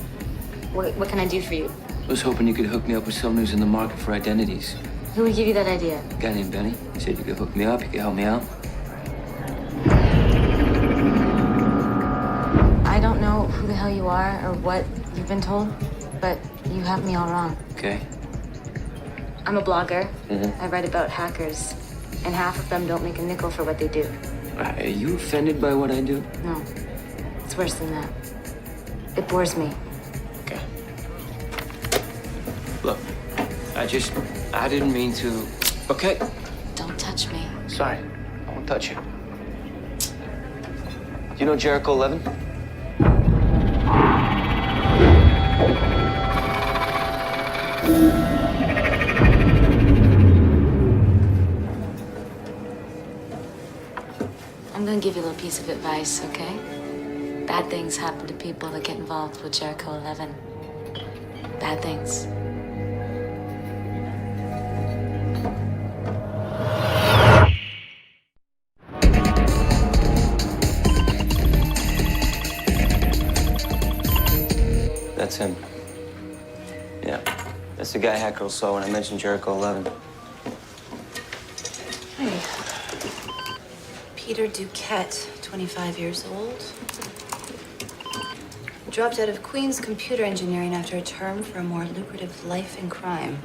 What can I do for you? I was hoping you could hook me up with someone who's in the market for identities. Who would give you that idea? A guy named Benny. He said you could hook me up, you could help me out. I don't know who the hell you are or what you've been told, but you have me all wrong. Okay. I'm a blogger. Mm-hmm. I write about hackers, and half of them don't make a nickel for what they do. Are you offended by what I do? No, it's worse than that. It bores me. Okay. Look, I didn't mean to. Okay. Don't touch me. Sorry, I won't touch you. Do you know Jericho 11? I'm gonna give you a little piece of advice, okay? Bad things happen to people that get involved with Jericho 11. Bad things. That's him. Yeah, that's the guy Hacker saw when I mentioned Jericho 11. Hey. Peter Duquette, 25 years old. Dropped out of Queens computer engineering after a term for a more lucrative life in crime.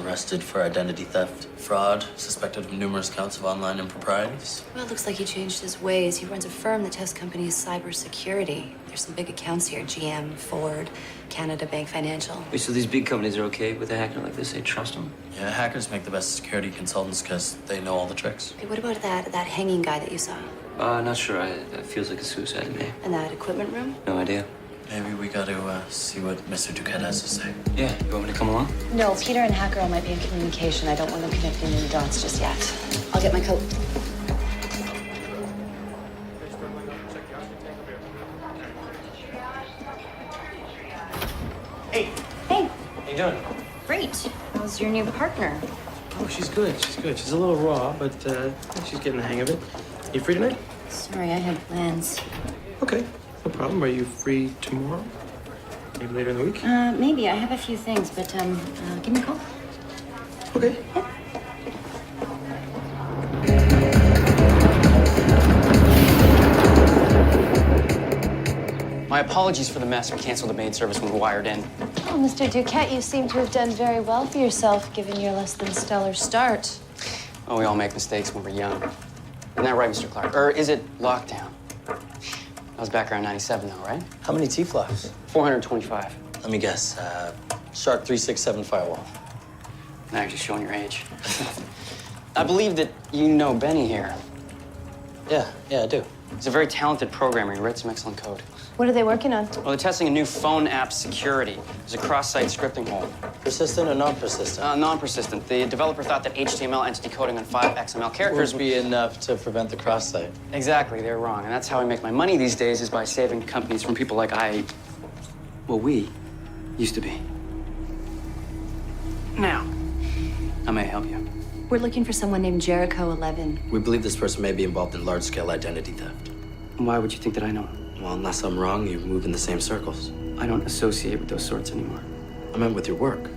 Arrested for identity theft, fraud, suspected of numerous counts of online improprieties. Well, it looks like he changed his ways. He runs a firm that tests companies' cybersecurity. There's some big accounts here: GM, Ford, Canada Bank Financial. Wait, so these big companies are okay with a hacker like this? They trust him? Yeah, hackers make the best security consultants because they know all the tricks. Hey, what about that hanging guy that you saw? Not sure. That feels like a suicide to me. In that equipment room? No idea. Maybe we got to see what Mr. Duquette has to say. Yeah, you want me to come along? No, Peter and Hackgirl might be in communication. I don't want them connecting any dots just yet. I'll get my coat. Hey. Hey. How you doing? Great. How's your new partner? Oh, she's good. She's good. She's a little raw, but she's getting the hang of it. You free tonight? Sorry, I had plans. Okay, no problem. Are you free tomorrow? Maybe later in the week? Maybe. I have a few things, but give me a call. Okay. My apologies for the mess. We canceled the maid service when we wired in. Oh, Mr. Duquette, you seem to have done very well for yourself, given your less than stellar start. Oh, we all make mistakes when we're young. Isn't that right, Mr. Clark? Or is it lockdown? That was back around 97, though, right? How many T-flops? 425. Let me guess. Shark 367 firewall. Now you're just showing your age. I believe that you know Benny here. Yeah, I do. He's a very talented programmer. He writes some excellent code. What are they working on? Well, they're testing a new phone app security. There's a cross-site scripting hole. Persistent or non-persistent? Non-persistent. The developer thought that HTML entity coding on 5 XML characters would be enough to prevent the cross-site. Exactly, they're wrong. And that's how I make my money these days, is by saving companies from people like we used to be. Now, how may I help you? We're looking for someone named Jericho 11. We believe this person may be involved in large-scale identity theft. Why would you think that I know him? Well, unless I'm wrong, you move in the same circles. I don't associate with those sorts anymore. I meant with your work.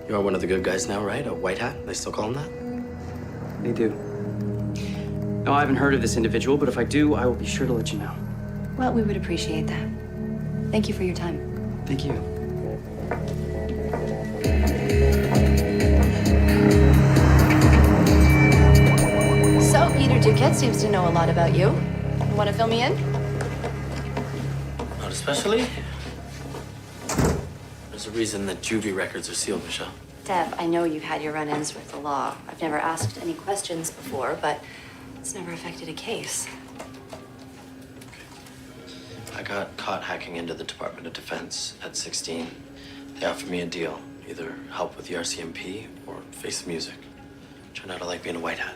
You are one of the good guys now, right? A white hat? They still call him that? They do. No, I haven't heard of this individual, but if I do, I will be sure to let you know. Well, we would appreciate that. Thank you for your time. Thank you. So, Peter Duquette seems to know a lot about you. Want to fill me in? Not especially. There's a reason that juvie records are sealed, Michelle. Deb, I know you've had your run-ins with the law. I've never asked any questions before, but it's never affected a case. I got caught hacking into the Department of Defense at 16. They offered me a deal, either help with the RCMP or face the music. Turned out I like being a white hat.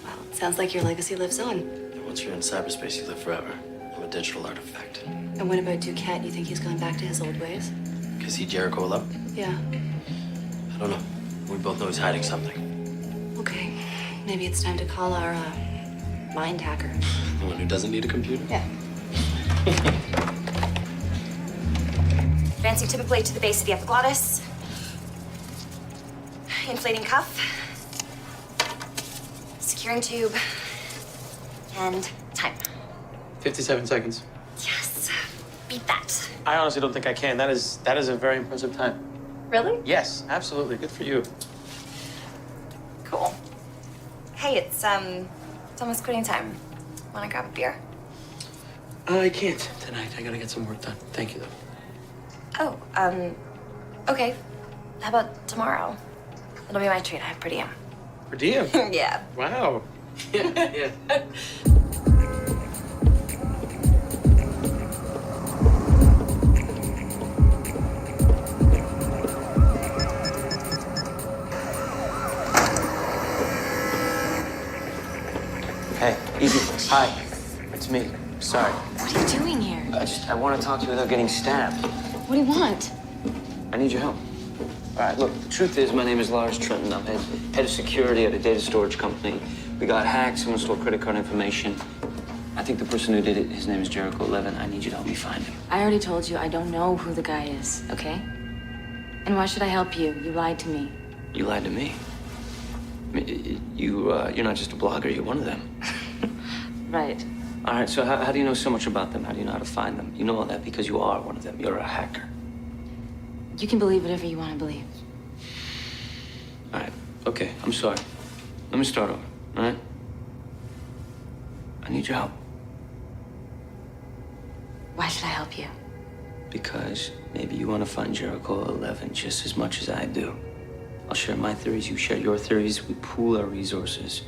Well, it sounds like your legacy lives on. And once you're in cyberspace, you live forever. I'm a digital artifact. And what about Duquette? You think he's gone back to his old ways? Is he Jericho up? Yeah. I don't know. We both know he's hiding something. Okay. Maybe it's time to call our mind hacker. The one who doesn't need a computer? Yeah. Advancing tip of blade to the base of the epiglottis. Inflating cuff. Securing tube. And time. 57 seconds. Yes. Beat that. I honestly don't think I can. That is a very impressive time. Really? Yes, absolutely. Good for you. Cool. Hey, it's almost quitting time. Wanna grab a beer? I can't tonight. I gotta get some work done. Thank you, though. Oh, okay. How about tomorrow? It'll be my treat. I have per diem. Per diem? Yeah. Wow. Yeah. Hey, easy. Hi. It's me. Sorry. What are you doing here? I want to talk to you without getting stabbed. What do you want? I need your help. All right, look, the truth is my name is Lars Trenton. I'm head of security at a data storage company. We got hacked. Someone stole credit card information. I think the person who did it, his name is Jericho 11. I need you to help me find him. I already told you I don't know who the guy is, okay? And why should I help you? You lied to me. You lied to me. I mean, you're not just a blogger. You're one of them. Right. All right, so how do you know so much about them? How do you know how to find them? You know all that because you are one of them. You're a hacker. You can believe whatever you want to believe. All right, okay, I'm sorry. Let me start over, all right? I need your help. Why should I help you? Because maybe you want to find Jericho 11 just as much as I do. I'll share my theories, you share your theories, we pool our resources.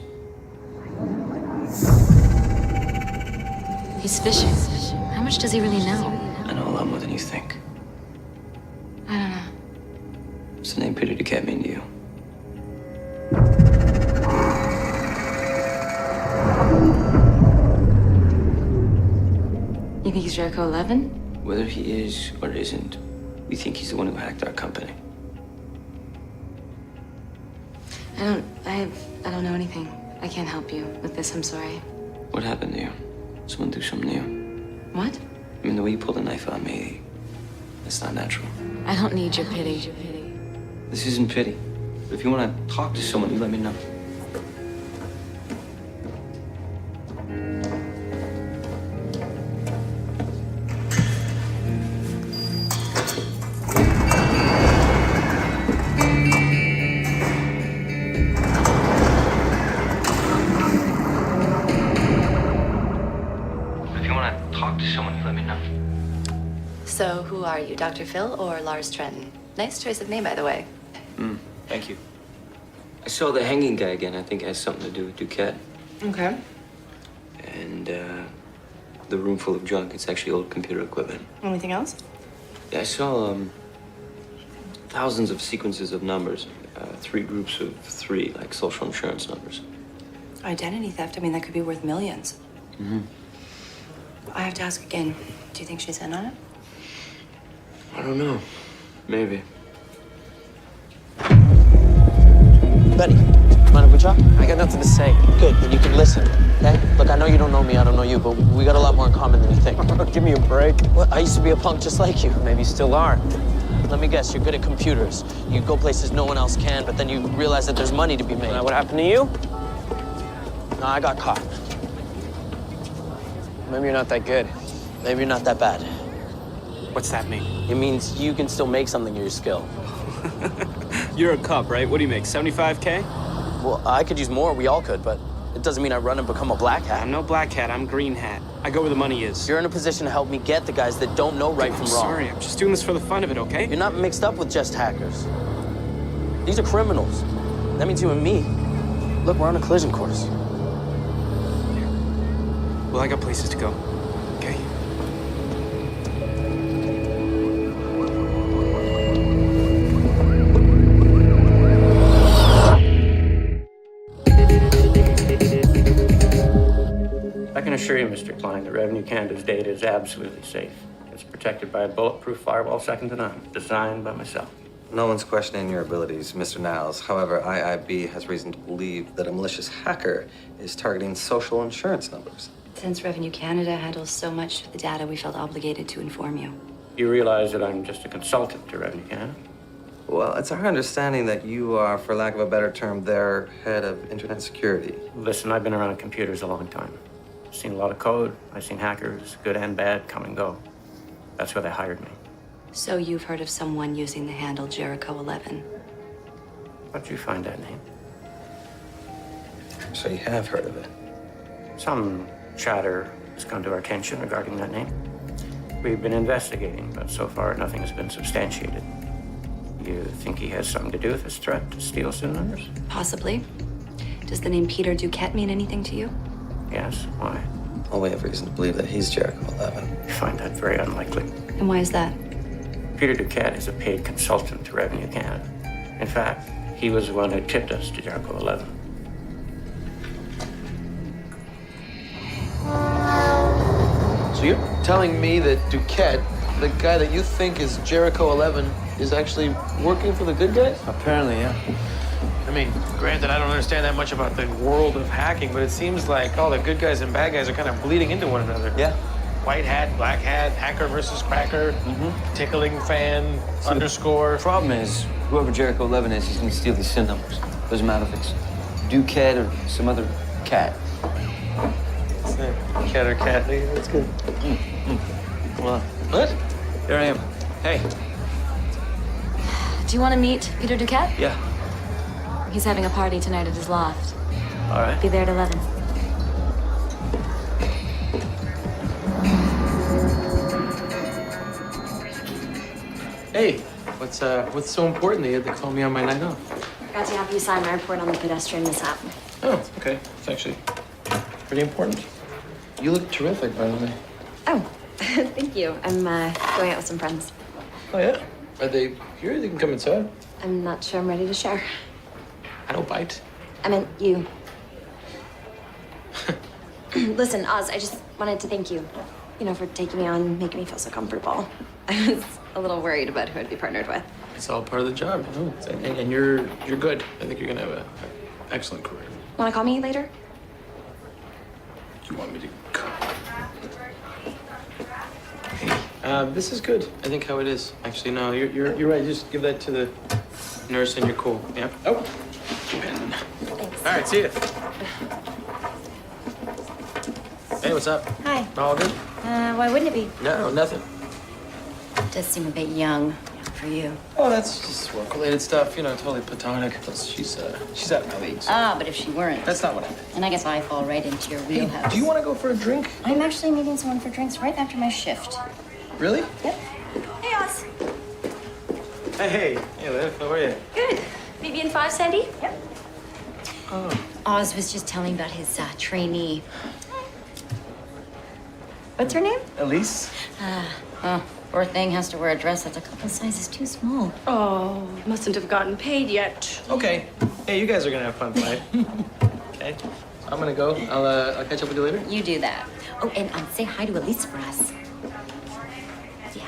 He's fishing. How much does he really know? I know a lot more than you think. I don't know. What's the name Peter Duquette mean to you? You think he's Jericho 11? Whether he is or isn't, we think he's the one who hacked our company. I don't know anything. I can't help you with this, I'm sorry. What happened to you? Someone do something to you? What? I mean, the way you pulled a knife on me, that's not natural. I don't need your pity. This isn't pity. But if you want to talk to someone, you let me know. If you want to talk to someone, you let me know. So, who are you, Dr. Phil or Lars Trenton? Nice choice of name, by the way. Thank you. I saw the hanging guy again. I think it has something to do with Duquette. Okay. And the room full of junk. It's actually old computer equipment. Anything else? Yeah, I saw thousands of sequences of numbers. 3 groups of 3, like social insurance numbers. Identity theft, I mean, that could be worth millions. Mm-hmm. I have to ask again. Do you think she's in on it? I don't know. Maybe. Betty, mind if we talk? I got nothing to say. Good, then you can listen, okay? Look, I know you don't know me, I don't know you, but we got a lot more in common than you think. Give me a break. What? I used to be a punk just like you. Maybe you still are. Let me guess, you're good at computers. You go places no one else can, but then you realize that there's money to be made. What happened to you? No, I got caught. Maybe you're not that good. Maybe you're not that bad. What's that mean? It means you can still make something of your skill. You're a cop, right? What do you make, 75K? Well, I could use more, we all could, but it doesn't mean I run and become a black hat. I'm no black hat, I'm green hat. I go where the money is. You're in a position to help me get the guys that don't know right from wrong. Sorry, I'm just doing this for the fun of it, okay? You're not mixed up with just hackers. These are criminals. That means you and me. Look, we're on a collision course. Well, I got places to go, okay? I can assure you, Mr. Klein, that Revenue Canada's data is absolutely safe. It's protected by a bulletproof firewall second to none, designed by myself. No one's questioning your abilities, Mr. Niles. However, IIB has reason to believe that a malicious hacker is targeting social insurance numbers. Since Revenue Canada handles so much of the data, we felt obligated to inform you. You realize that I'm just a consultant to Revenue Canada? Well, it's our understanding that you are, for lack of a better term, their head of internet security. Listen, I've been around computers a long time. I've seen a lot of code. I've seen hackers, good and bad, come and go. That's why they hired me. So you've heard of someone using the handle Jericho 11? How'd you find that name? So you have heard of it? Some chatter has come to our attention regarding that name. We've been investigating, but so far nothing has been substantiated. You think he has something to do with this threat to steal SIM numbers? Possibly. Does the name Peter Duquette mean anything to you? Yes, why? Well, we have reason to believe that he's Jericho 11. I find that very unlikely. And why is that? Peter Duquette is a paid consultant to Revenue Canada. In fact, he was the one who tipped us to Jericho 11. So you're telling me that Duquette, the guy that you think is Jericho 11, is actually working for the good guys? Apparently, yeah. I mean, granted, I don't understand that much about the world of hacking, but it seems like all the good guys and bad guys are kind of bleeding into one another. Yeah. White hat, black hat, hacker versus cracker, tickling fan, underscore. The problem is, whoever Jericho 11 is, he's gonna steal these SIM numbers. Doesn't matter if it's Duquette or some other cat. Cat or cat. That's good. Come on. What? Here I am. Hey. Do you want to meet Peter Duquette? Yeah. He's having a party tonight at his loft. All right. Be there at 11. Hey, what's so important that you had to call me on my night off? Got to have you sign my report on the pedestrian mishap. Oh, okay. It's actually pretty important. You look terrific, by the way. Oh, thank you. I'm going out with some friends. Oh, yeah? Are they here? They can come inside. I'm not sure I'm ready to share. I don't bite. I meant you. Listen, Oz, I just wanted to thank you, for taking me on, making me feel so comfortable. I was a little worried about who I'd be partnered with. It's all part of the job, And you're good. I think you're gonna have an excellent career. Want to call me later? You want me to come? This is good. I think how it is. Actually, no, you're right. Just give that to the nurse and you're cool. Yeah. Oh. Pen. Thanks. All right. See ya. Hey, what's up? Hi. All good? Why wouldn't it be? No, nothing. Does seem a bit young for you. Oh, that's just work-related stuff. Totally platonic. Plus, she's out of my league. So. Ah, but if she weren't. That's not what I meant. And I guess I fall right into your wheelhouse. Do you want to go for a drink? I'm actually meeting someone for drinks right after my shift. Really? Yep. Hey, Oz. Hey, Liv. How are you? Good. Maybe in 5, Sandy? Yep. Oh. Oz was just telling about his trainee. What's her name? Elise? Poor thing has to wear a dress that's a couple sizes too small. Oh, mustn't have gotten paid yet. Okay. Hey, you guys are gonna have fun tonight. Okay. I'm gonna go. I'll catch up with you later. You do that. Oh, and say hi to Elise for us. Yeah.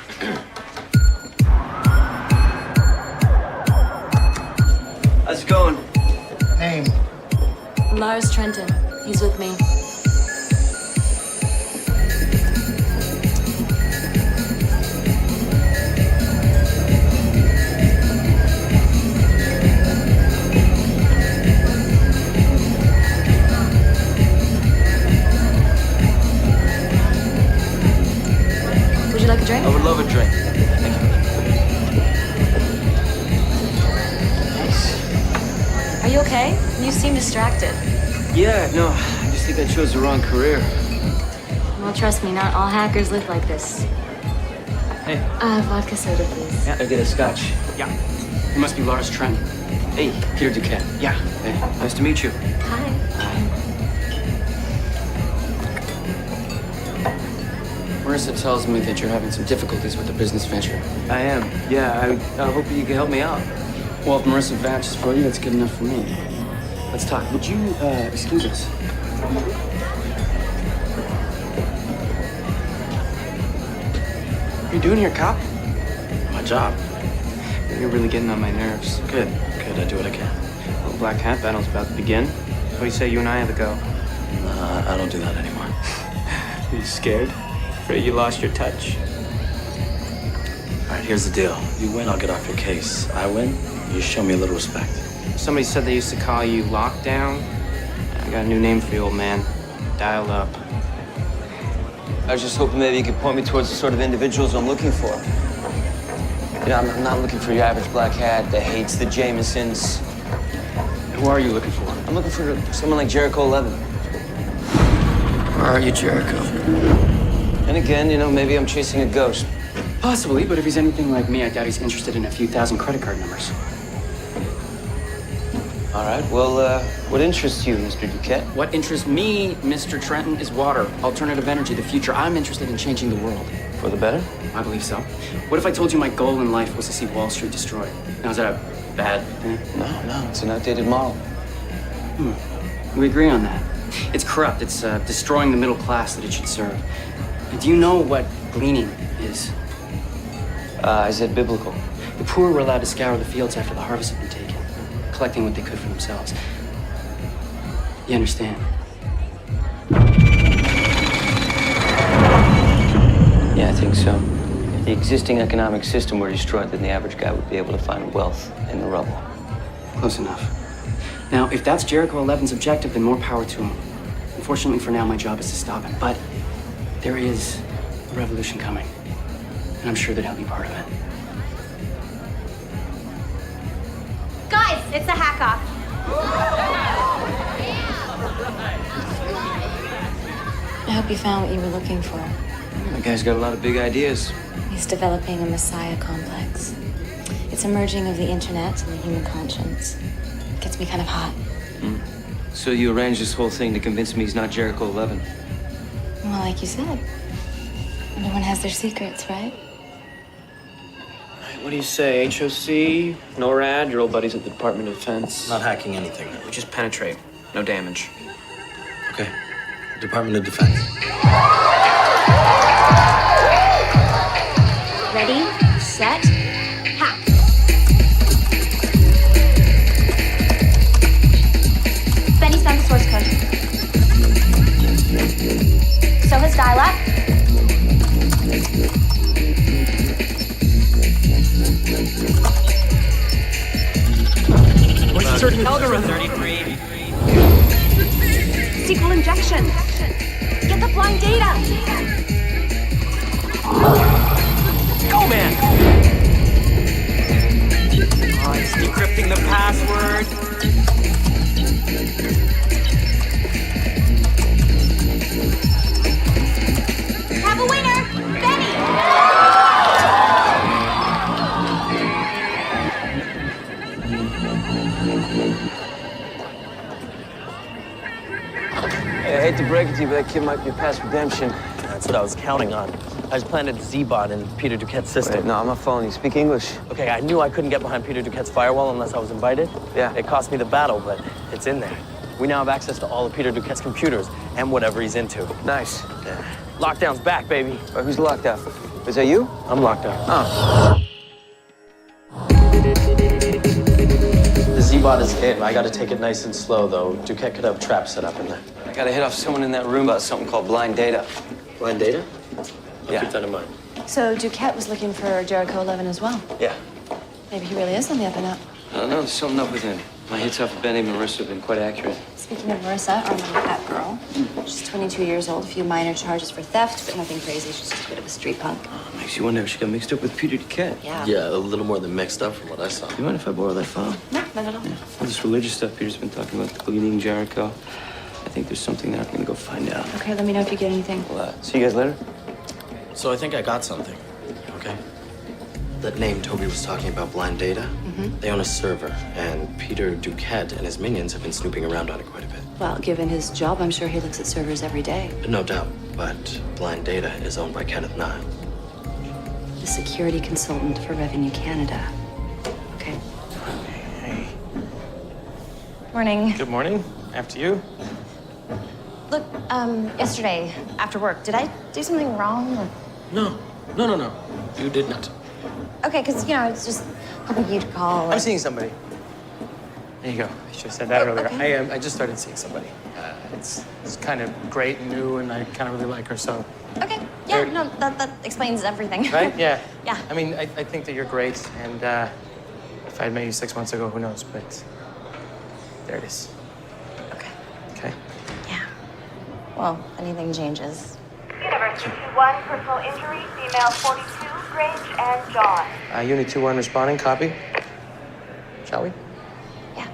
How's it going? Name? Lars Trenton. He's with me. Would you like a drink? I would love a drink. Thank you. Are you okay? You seem distracted. Yeah, no, I just think I chose the wrong career. Well, trust me, not all hackers live like this. Hey. Vodka soda, please. Yeah, I get a scotch. Yeah. You must be Lars Trent. Hey, Peter Duquette. Yeah. Hey, nice to meet you. Hi. Marissa tells me that you're having some difficulties with the business venture. I am. Yeah, I hope you can help me out. Well, if Marissa vouches for you, that's good enough for me. Let's talk. Would you, excuse us? What are you doing here, cop? My job. You're really getting on my nerves. Good. I do what I can. Well, Black Hat battle's about to begin. What do you say you and I have a go? I don't do that anymore. Are you scared? Afraid you lost your touch? All right, here's the deal. You win, I'll get off your case. I win, you show me a little respect. Somebody said they used to call you Lockdown. I got a new name for you, old man. Dialed up. I was just hoping maybe you could point me towards the sort of individuals I'm looking for. I'm not looking for your average black hat that hates the Jamesons. Who are you looking for? I'm looking for someone like Jericho 11. Where are you, Jericho? And again, maybe I'm chasing a ghost. Possibly, but if he's anything like me, I doubt he's interested in a few thousand credit card numbers. All right, well, what interests you, Mr. Duquette? What interests me, Mr. Trenton, is water, alternative energy, the future. I'm interested in changing the world. For the better? I believe so. What if I told you my goal in life was to see Wall Street destroyed? Now, is that a bad thing? No, it's an outdated model. We agree on that. It's corrupt. It's destroying the middle class that it should serve. Do you know what gleaning is? Is it biblical? The poor were allowed to scour the fields after the harvest had been taken, collecting what they could for themselves. You understand? Yeah, I think so. If the existing economic system were destroyed, then the average guy would be able to find wealth in the rubble. Close enough. Now, if that's Jericho 11's objective, then more power to him. Unfortunately for now, my job is to stop him, but there is a revolution coming, and I'm sure that he'll be part of it. Guys, it's a hack off. I hope you found what you were looking for. That guy's got a lot of big ideas. He's developing a messiah complex. It's a merging of the internet and the human conscience. It gets me kind of hot. So you arranged this whole thing to convince me he's not Jericho 11? Well, like you said, everyone has their secrets, right? What do you say, HOC, NORAD, your old buddies at the Department of Defense? Not hacking anything. We just penetrate, no damage. Okay. Department of Defense. Ready, set, hack. Benny's found the source code. So has dial-up. What's the certain algorithm? SQL injection. Get the blind data. Go, man! Oh, it's decrypting the password. Have a winner, Benny. Hey, I hate to break it to you, but that kid might be past redemption. That's what I was counting on. I just planted Z-bot in Peter Duquette's system. Wait, no, I'm not following you. Speak English. Okay, I knew I couldn't get behind Peter Duquette's firewall unless I was invited. Yeah. It cost me the battle, but it's in there. We now have access to all of Peter Duquette's computers and whatever he's into. Nice. Yeah. Lockdown's back, baby. Who's locked out? Is that you? I'm locked out. Oh. The Z-bot is in. I gotta take it nice and slow, though. Duquette could have traps set up in there. I gotta hit off someone in that room about something called blind data. Blind data? Yeah. Keep that in mind. So Duquette was looking for Jericho 11 as well. Yeah. Maybe he really is on the up and up. I don't know, there's something up with him. My hits off of Benny and Marissa have been quite accurate. Speaking of Marissa, our little pet girl, she's 22 years old, a few minor charges for theft, but nothing crazy. She's just a bit of a street punk. Makes you wonder if she got mixed up with Peter Duquette. Yeah. Yeah, a little more than mixed up from what I saw. You mind if I borrow that file? No, not at all. All this religious stuff Peter's been talking about, gleaning Jericho. I think there's something there. I'm gonna go find out. Okay, let me know if you get anything. Well, see you guys later. So I think I got something. Okay. That name Toby was talking about, blind data, they own a server, and Peter Duquette and his minions have been snooping around on it quite a bit. Well, given his job, I'm sure he looks at servers every day. No doubt, but blind data is owned by Kenneth Nye. The security consultant for Revenue Canada. Okay. Hey. Morning. Good morning. After you. Look, yesterday after work, did I do something wrong? Or... No. You did not. Okay, because, you know, I was just hoping you'd call. I'm seeing somebody. There you go. I should have said that earlier. okay. I just started seeing somebody. It's kind of great and new, and I kind of really like her, so. Okay, yeah, no, that explains everything. Right? Yeah. Yeah. I mean, I think that you're great, and if I had met you 6 months ago, who knows? But there it is. Okay. Okay. Well, anything changes. University 2-1, personal injury, female 42, Grange and John. Unit 2-1 responding, copy. Shall we? Yeah.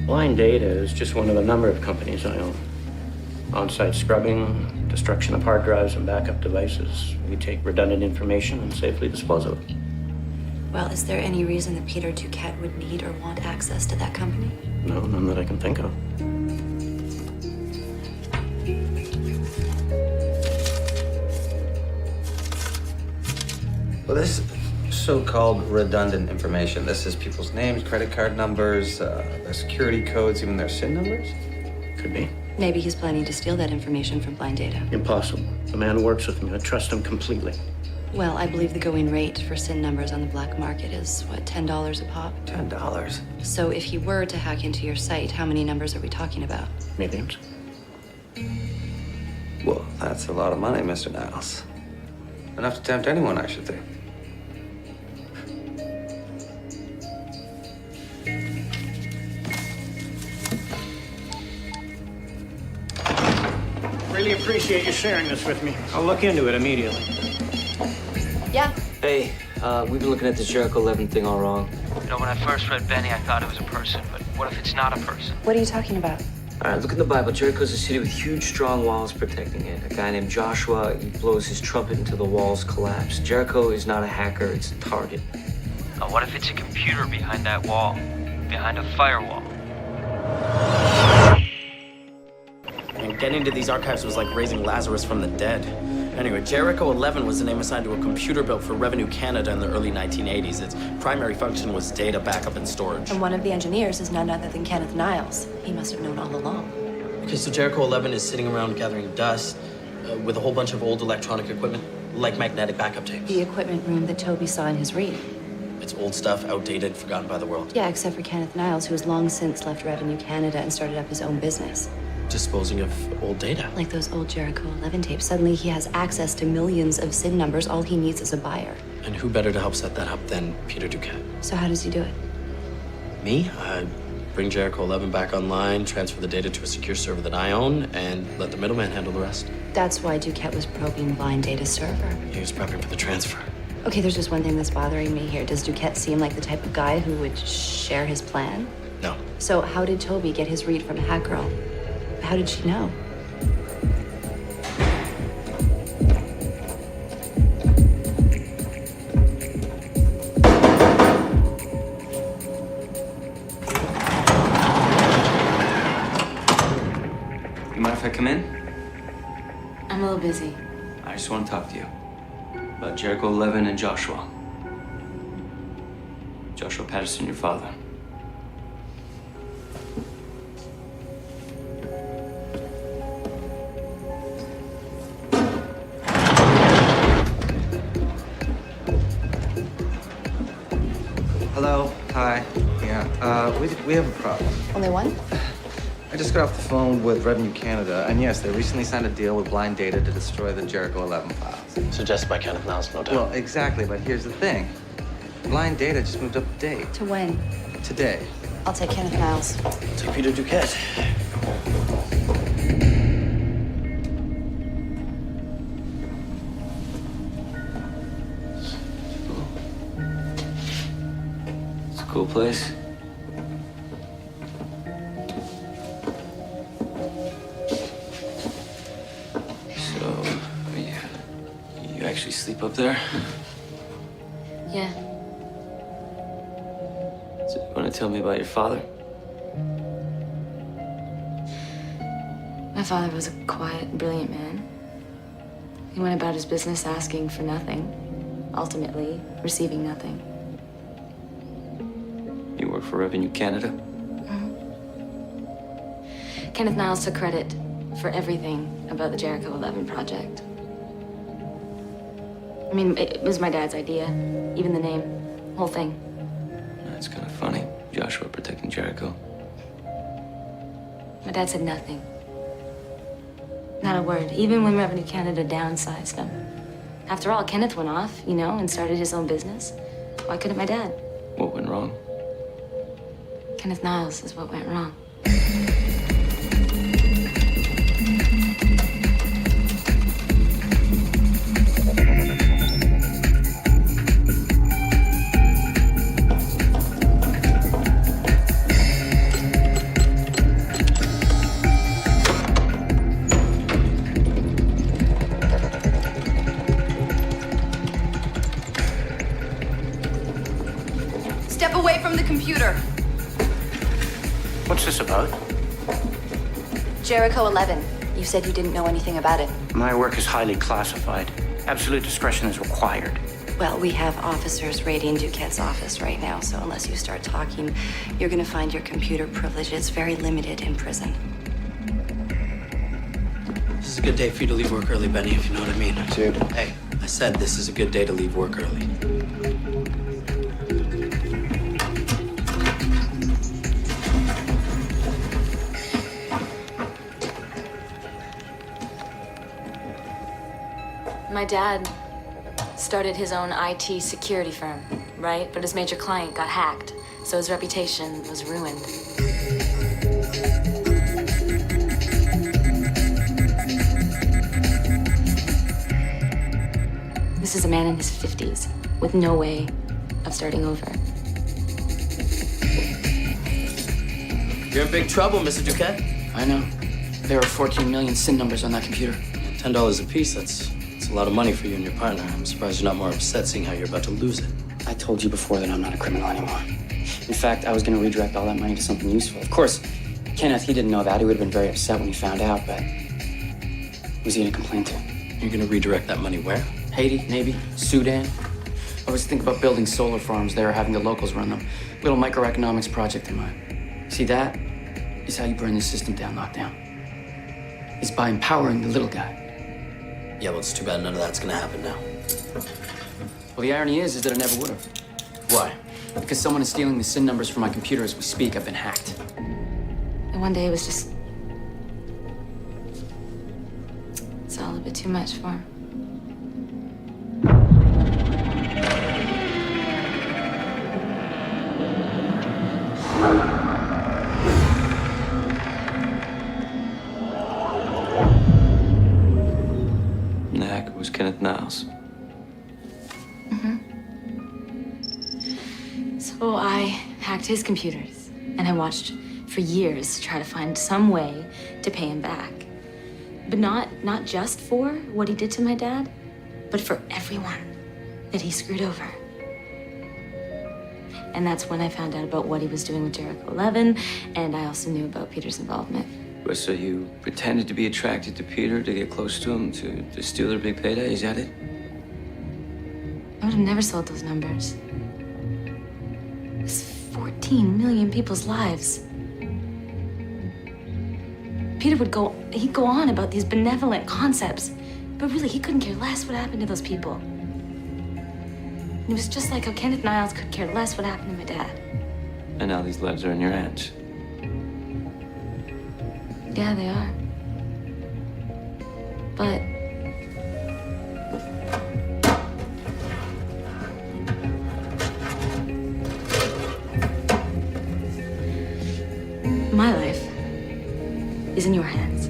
Blind Data is just one of a number of companies I own. On-site scrubbing, destruction of hard drives and backup devices. We take redundant information and safely dispose of it. Well, is there any reason that Peter Duquette would need or want access to that company? No, none that I can think of. Well, this so-called redundant information, this is people's names, credit card numbers, their security codes, even their SIN numbers? Could be. Maybe he's planning to steal that information from Blind Data. Impossible. The man who works with me, I trust him completely. Well, I believe the going rate for SIN numbers on the black market is, what, $10 a pop? $10. So if he were to hack into your site, how many numbers are we talking about? Millions. Well, that's a lot of money, Mr. Niles. Enough to tempt anyone, I should think. Really appreciate you sharing this with me. I'll look into it immediately. Yeah. Hey, we've been looking at this Jericho 11 thing all wrong. You know, when I first read Benny, I thought it was a person, but what if it's not a person? What are you talking about? All right, look in the Bible. Jericho's a city with huge, strong walls protecting it. A guy named Joshua, he blows his trumpet until the walls collapse. Jericho is not a hacker, it's a target. What if it's a computer behind that wall? Behind a firewall? And getting into these archives was like raising Lazarus from the dead. Anyway, Jericho 11 was the name assigned to a computer built for Revenue Canada in the early 1980s. Its primary function was data backup and storage. And one of the engineers is none other than Kenneth Niles. He must have known all along. Okay, so Jericho 11 is sitting around gathering dust with a whole bunch of old electronic equipment, like magnetic backup tapes. The equipment room that Toby saw in his read. It's old stuff, outdated, forgotten by the world. Yeah, except for Kenneth Niles, who has long since left Revenue Canada and started up his own business. Disposing of old data. Like those old Jericho 11 tapes. Suddenly he has access to millions of SIN numbers. All he needs is a buyer. And who better to help set that up than Peter Duquette? So how does he do it? Me? I bring Jericho 11 back online, transfer the data to a secure server that I own, and let the middleman handle the rest. That's why Duquette was probing blind data server. He was prepping for the transfer. Okay, there's just one thing that's bothering me here. Does Duquette seem like the type of guy who would share his plan? No. So how did Toby get his read from Hat Girl? How did she know? You mind if I come in? I'm a little busy. I just want to talk to you about Jericho 11 and Joshua. Joshua Patterson, your father. Hello. Hi. Yeah. We have a problem. Only one? I just got off the phone with Revenue Canada, and yes, they recently signed a deal with Blind Data to destroy the Jericho 11 files. Suggested by Kenneth Niles, no doubt. Well, exactly, but here's the thing. Blind Data just moved up a date. To when? Today. I'll take Kenneth Niles. Take Peter Duquette. It's a cool place. So, you actually sleep up there? Yeah. So you want to tell me about your father? My father was a quiet, brilliant man. He went about his business asking for nothing, ultimately receiving nothing. You work for Revenue Canada? Kenneth Niles took credit for everything about the Jericho 11 project. I mean, it was my dad's idea. Even the name, whole thing. That's kind of funny. Joshua protecting Jericho. My dad said nothing. Not a word, even when Revenue Canada downsized him. After all, Kenneth went off, you know, and started his own business. Why couldn't my dad? What went wrong? Kenneth Niles is what went wrong. Step away from the computer. What's this about? Jericho 11. You said you didn't know anything about it. My work is highly classified. Absolute discretion is required. Well, we have officers raiding Duquette's office right now, so unless you start talking, you're gonna find your computer privileges very limited in prison. This is a good day for you to leave work early, Benny, if you know what I mean. Dude. Hey, I said this is a good day to leave work early. My dad started his own IT security firm, right? But his major client got hacked, so his reputation was ruined. This is a man in his 50s with no way of starting over. You're in big trouble, Mr. Duquette. I know. There are 14 million SIN numbers on that computer. $10 a piece, that's a lot of money for you and your partner. I'm surprised you're not more upset seeing how you're about to lose it. I told you before that I'm not a criminal anymore. In fact, I was going to redirect all that money to something useful. Of course, Kenneth, he didn't know that. He would have been very upset when he found out, but who's he going to complain to? You're going to redirect that money where? Haiti, maybe. Sudan. I was thinking about building solar farms there, having the locals run them. Little microeconomics project in mind. See, that is how you burn the system down, lockdown. It's by empowering the little guy. Yeah, well, it's too bad none of that's going to happen now. Well, the irony is that it never would have. Why? Because someone is stealing the SIN numbers from my computer as we speak. I've been hacked. And one day it was just... It's all a bit too much for him. And the hacker was Kenneth Niles. So I hacked his computers, and I watched for years to try to find some way to pay him back. But not just for what he did to my dad, but for everyone that he screwed over. And that's when I found out about what he was doing with Jericho 11, and I also knew about Peter's involvement. Well, so you pretended to be attracted to Peter to get close to him, to steal their big payday? Is that it? I would have never sold those numbers. It's 14 million people's lives. Peter he'd go on about these benevolent concepts, but really he couldn't care less what happened to those people. And it was just like how Kenneth Niles could care less what happened to my dad. And now these legs are in your hands. Yeah, they are. But my life is in your hands.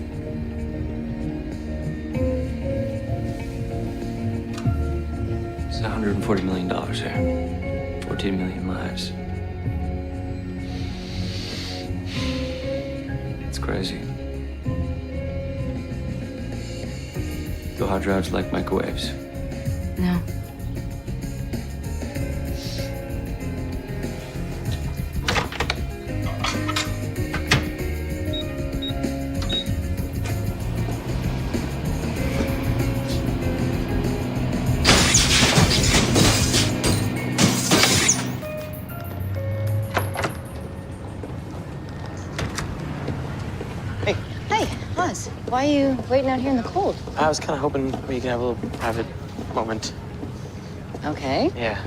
It's $140 million here. 14 million lives. It's crazy. Do hard drives like microwaves? No. Why are you waiting out here in the cold? I was kind of hoping we could have a little private moment. Okay. Yeah,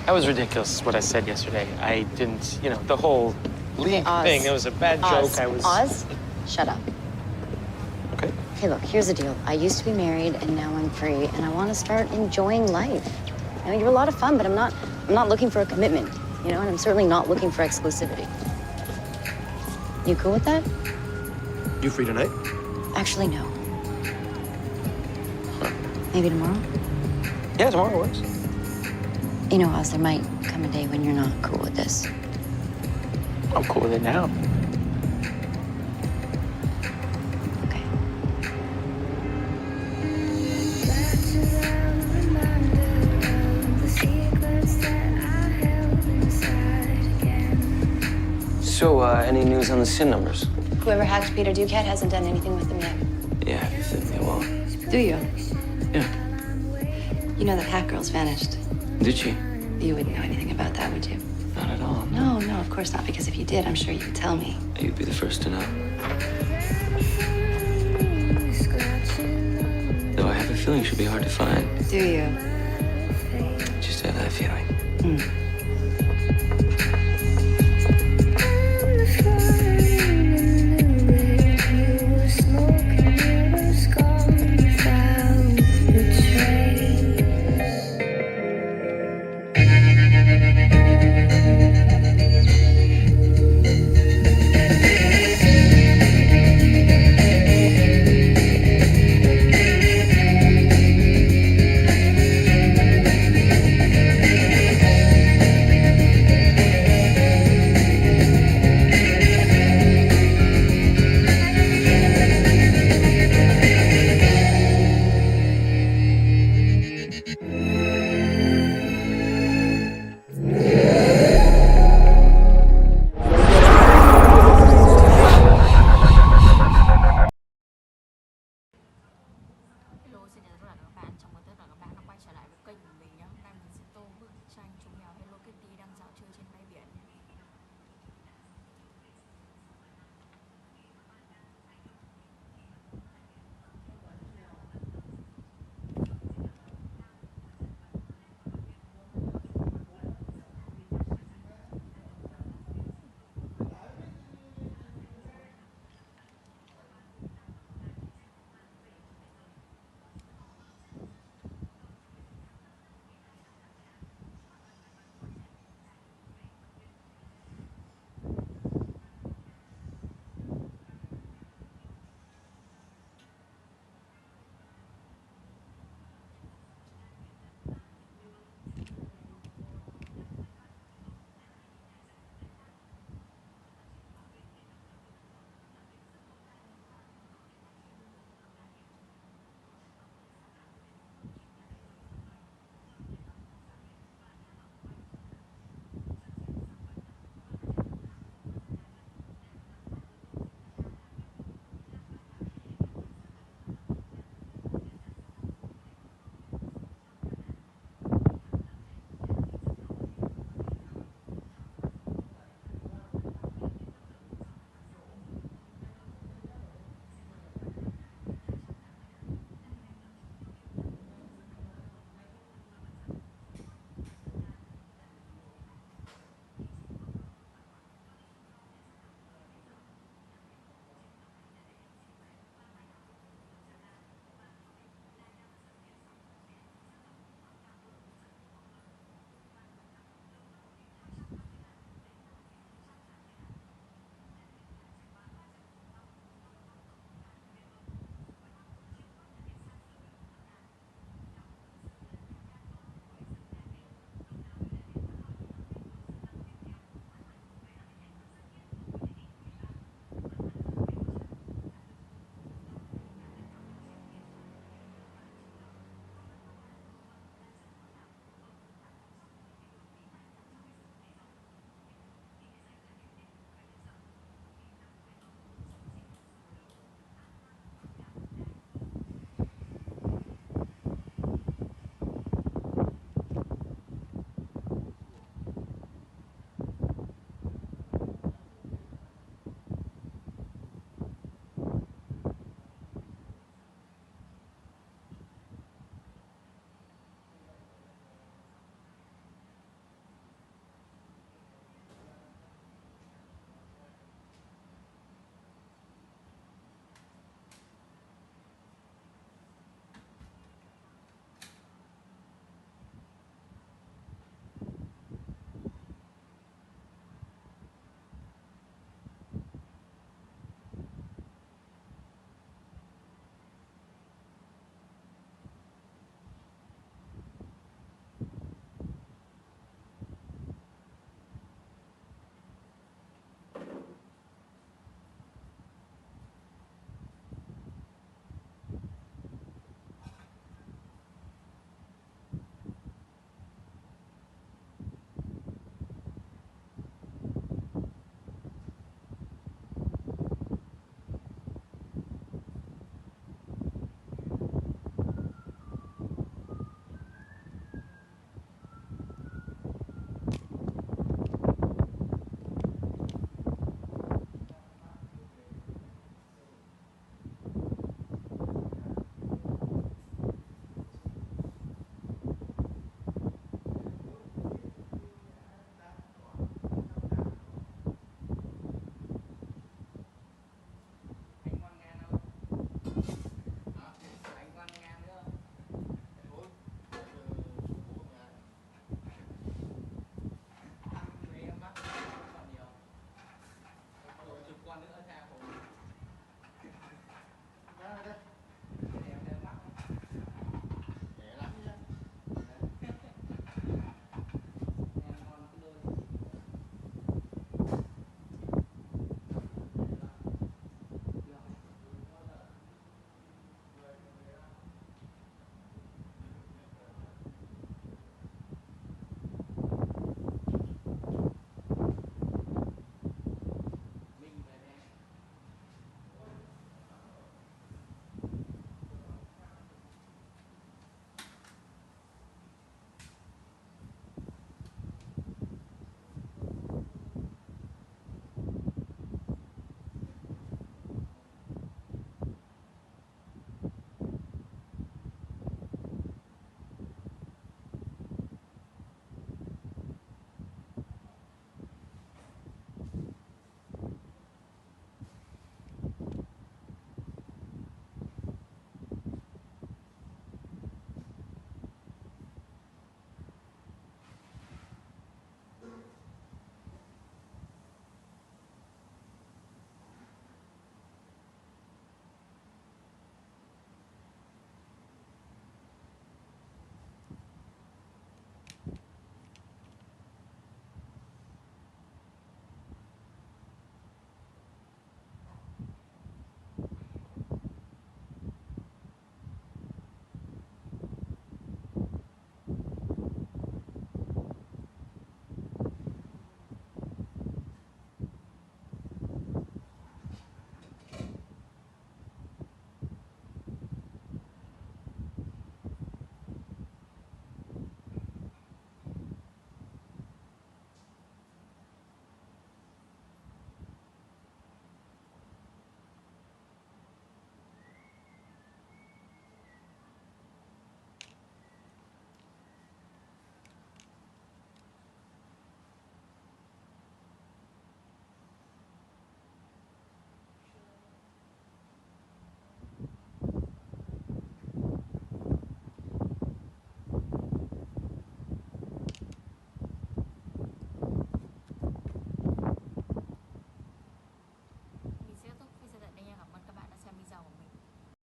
that was ridiculous what I said yesterday. I didn't, the whole league thing, it was a bad joke. Oz, shut up. Okay. Hey, look, here's the deal. I used to be married, and now I'm free, and I want to start enjoying life. You're a lot of fun, but I'm not looking for a commitment, and I'm certainly not looking for exclusivity. You cool with that? You free tonight? Actually, no. Maybe tomorrow? Yeah, tomorrow works. Oz, there might come a day when you're not cool with this. I'm cool with it now. Okay. So, any news on the SIN numbers? Whoever hacked Peter Duquette hasn't done anything with them yet. Yeah, you think they won't? Do you? Yeah. You know that hack girl's vanished. Did she? You wouldn't know anything about that, would you? Not at all. No, of course not, because if you did, I'm sure you would tell me. You'd be the first to know. Though I have a feeling should be hard to find. Do you? Just have that feeling. Hmm.